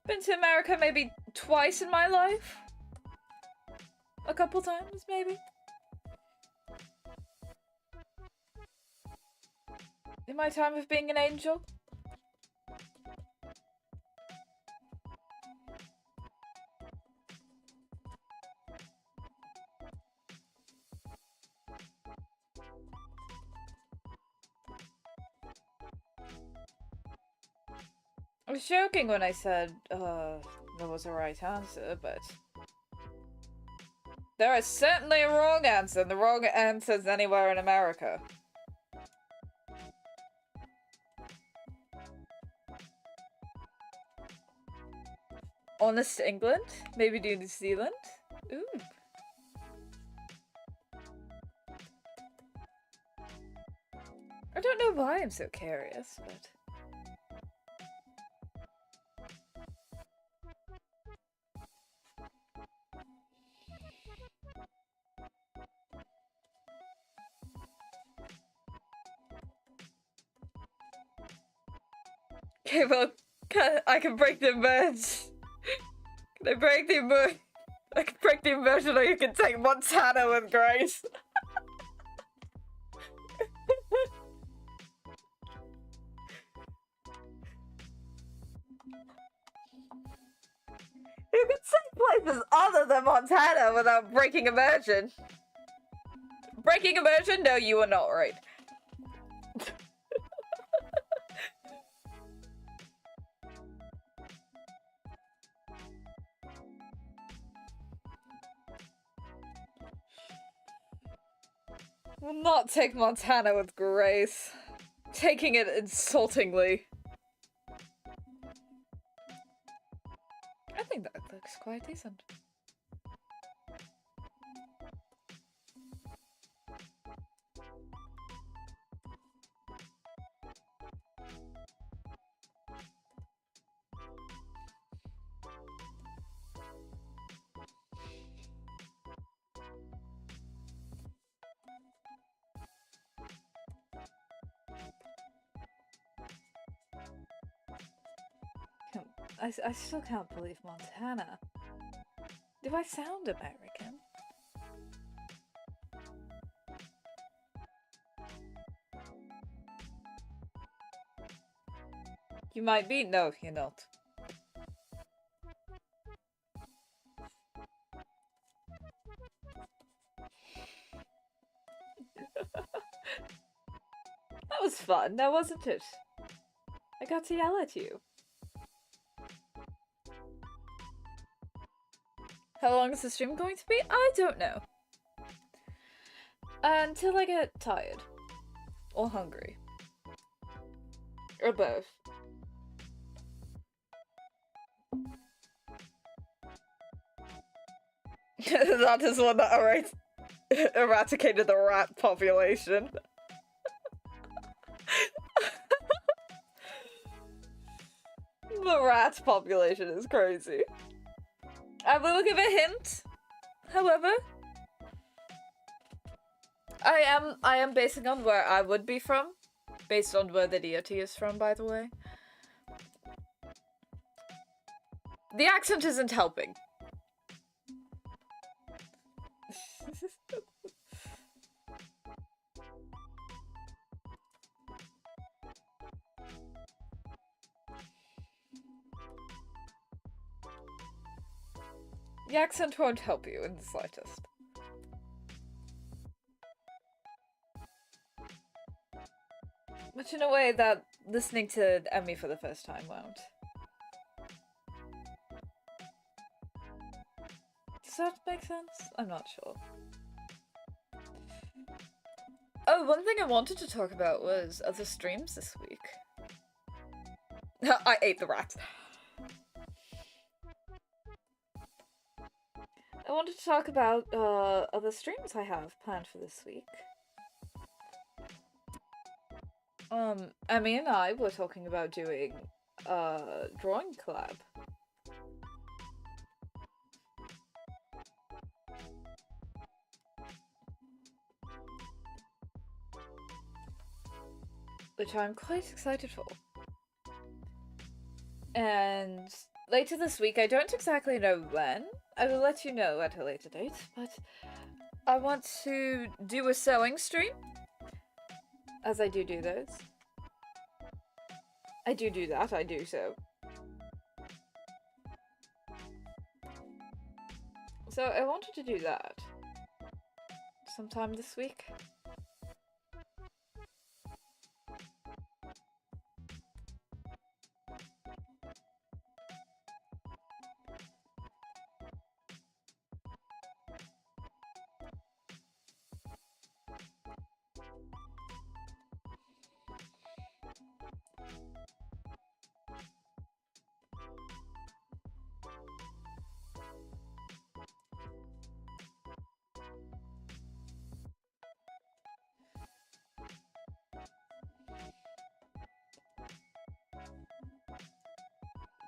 Been to America maybe twice in my life? A couple times, maybe? In my time of being an angel? I was joking when I said, there was a right answer, but there is certainly a wrong answer, and the wrong answer is anywhere in America. Honest England? Maybe New Zealand? Ooh. I don't know why I'm so curious, but... Okay, well, I can break the immersion. Can I break the immersion? I can break the immersion, or you can take Montana with grace. You can take places other than Montana without breaking immersion. Breaking immersion? No, you are not right. Will not take Montana with grace. Taking it insultingly. I think that looks quite decent. I still can't believe Montana. Do I sound American? You might be. No, you're not. That was fun, now wasn't it? I got to yell at you. How long is the stream going to be? I don't know. Until I get tired. Or hungry. Or both. That is one that eradicated the rat population. The rat population is crazy. I will give a hint, however. I am basing on where I would be from. Based on where the deity is from, by the way. The accent isn't helping. The accent won't help you in the slightest. Which in a way that listening to Emmy for the first time won't. Does that make sense? I'm not sure. Oh, one thing I wanted to talk about was other streams this week. I ate the rat. I wanted to talk about other streams I have planned for this week. Emmy and I were talking about doing a drawing collab. Which I'm quite excited for. And later this week, I don't exactly know when, I will let you know at a later date, but I want to do a sewing stream. As I do those. I do that, I do so. So I wanted to do that sometime this week.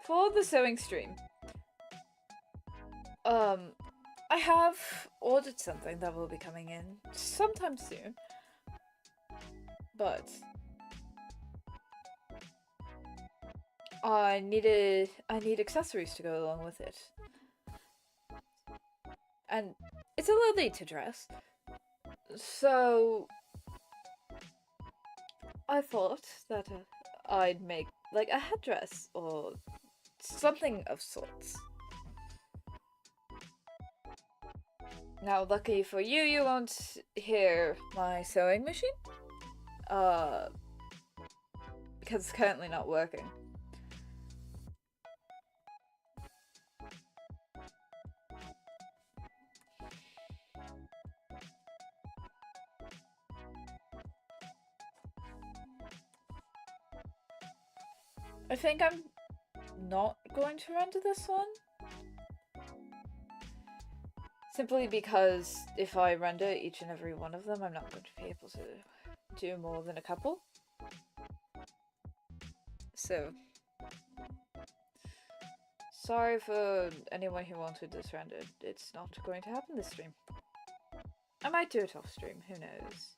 For the sewing stream, I have ordered something that will be coming in sometime soon, but I need accessories to go along with it, and it's a little late to dress, so I thought that I'd make like a headdress or something of sorts. Now, lucky for you, you won't hear my sewing machine. Because it's currently not working. I think I'm not going to render this one. Simply because if I render each and every one of them, I'm not going to be able to do more than a couple. So, sorry for anyone who wanted this rendered. It's not going to happen this stream. I might do it off stream, who knows.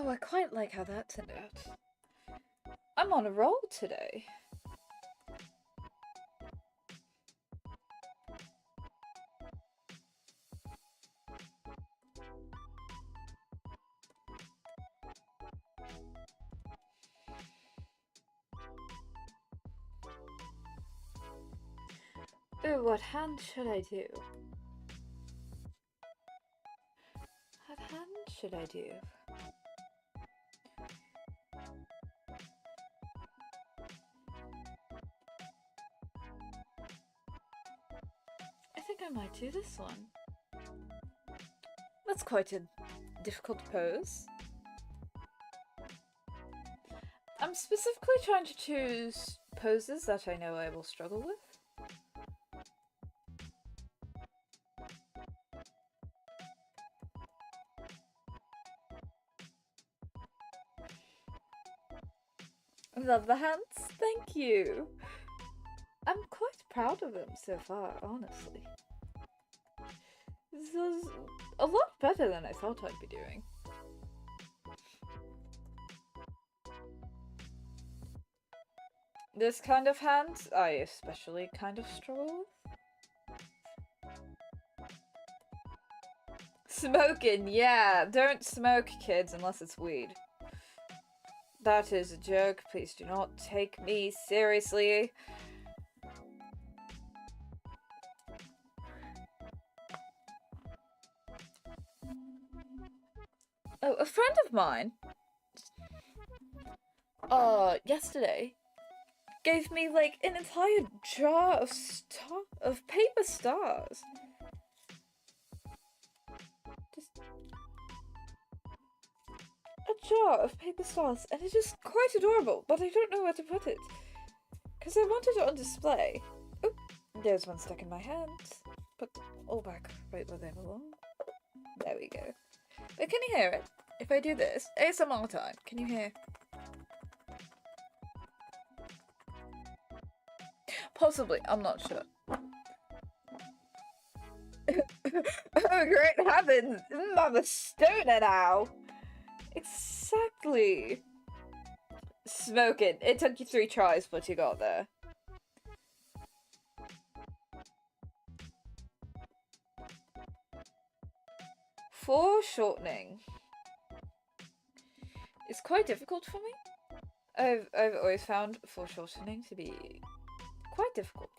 Oh, I quite like how that turned out. I'm on a roll today. Ooh, what hand should I do? What hand should I do? I think I might do this one. That's quite a difficult pose. I'm specifically trying to choose poses that I know I will struggle with. Love the hands, thank you. I'm quite proud of them so far, honestly. This is a lot better than I thought I'd be doing. This kind of hand, I especially kind of struggle with. Smoking, yeah! Don't smoke, kids, unless it's weed. That is a joke. Please do not take me seriously. Oh, a friend of mine, yesterday, gave me, like, an entire jar of paper stars. Just a jar of paper stars, and it's just quite adorable, but I don't know where to put it. Because I wanted it on display. Oh, there's one stuck in my hand. Put them all back right where they belong. There we go. But can you hear it? If I do this, ASMR time, can you hear? Possibly, I'm not sure. Oh, great heavens! I'm a stoner now! Exactly! Smoking. It took you 3 tries, but you got there. Foreshortening. It's quite difficult for me. I've always found foreshortening to be quite difficult.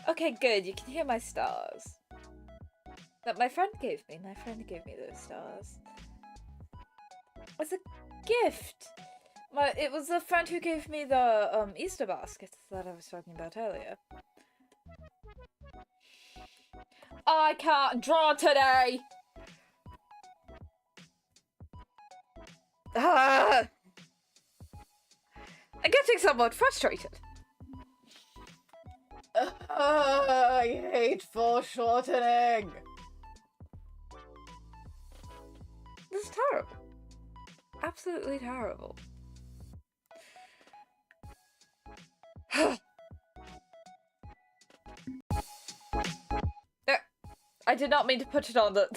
Okay, good. You can hear my stars. That my friend gave me. My friend gave me those stars. As a gift. It was a friend who gave me the Easter basket that I was talking about earlier. I can't draw today! I'm getting somewhat frustrated. I hate foreshortening! This is terrible. Absolutely terrible. I did not mean to put it on the...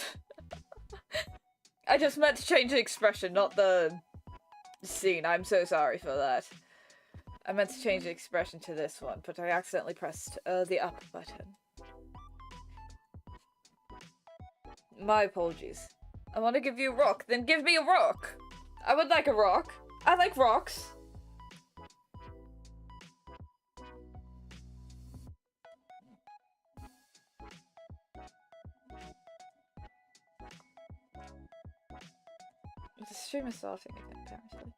I just meant to change the expression, not the scene. I'm so sorry for that. I meant to change the expression to this one, but I accidentally pressed the up button. My apologies. I want to give you a rock, then give me a rock! I would like a rock. I like rocks. The stream is starting again, apparently.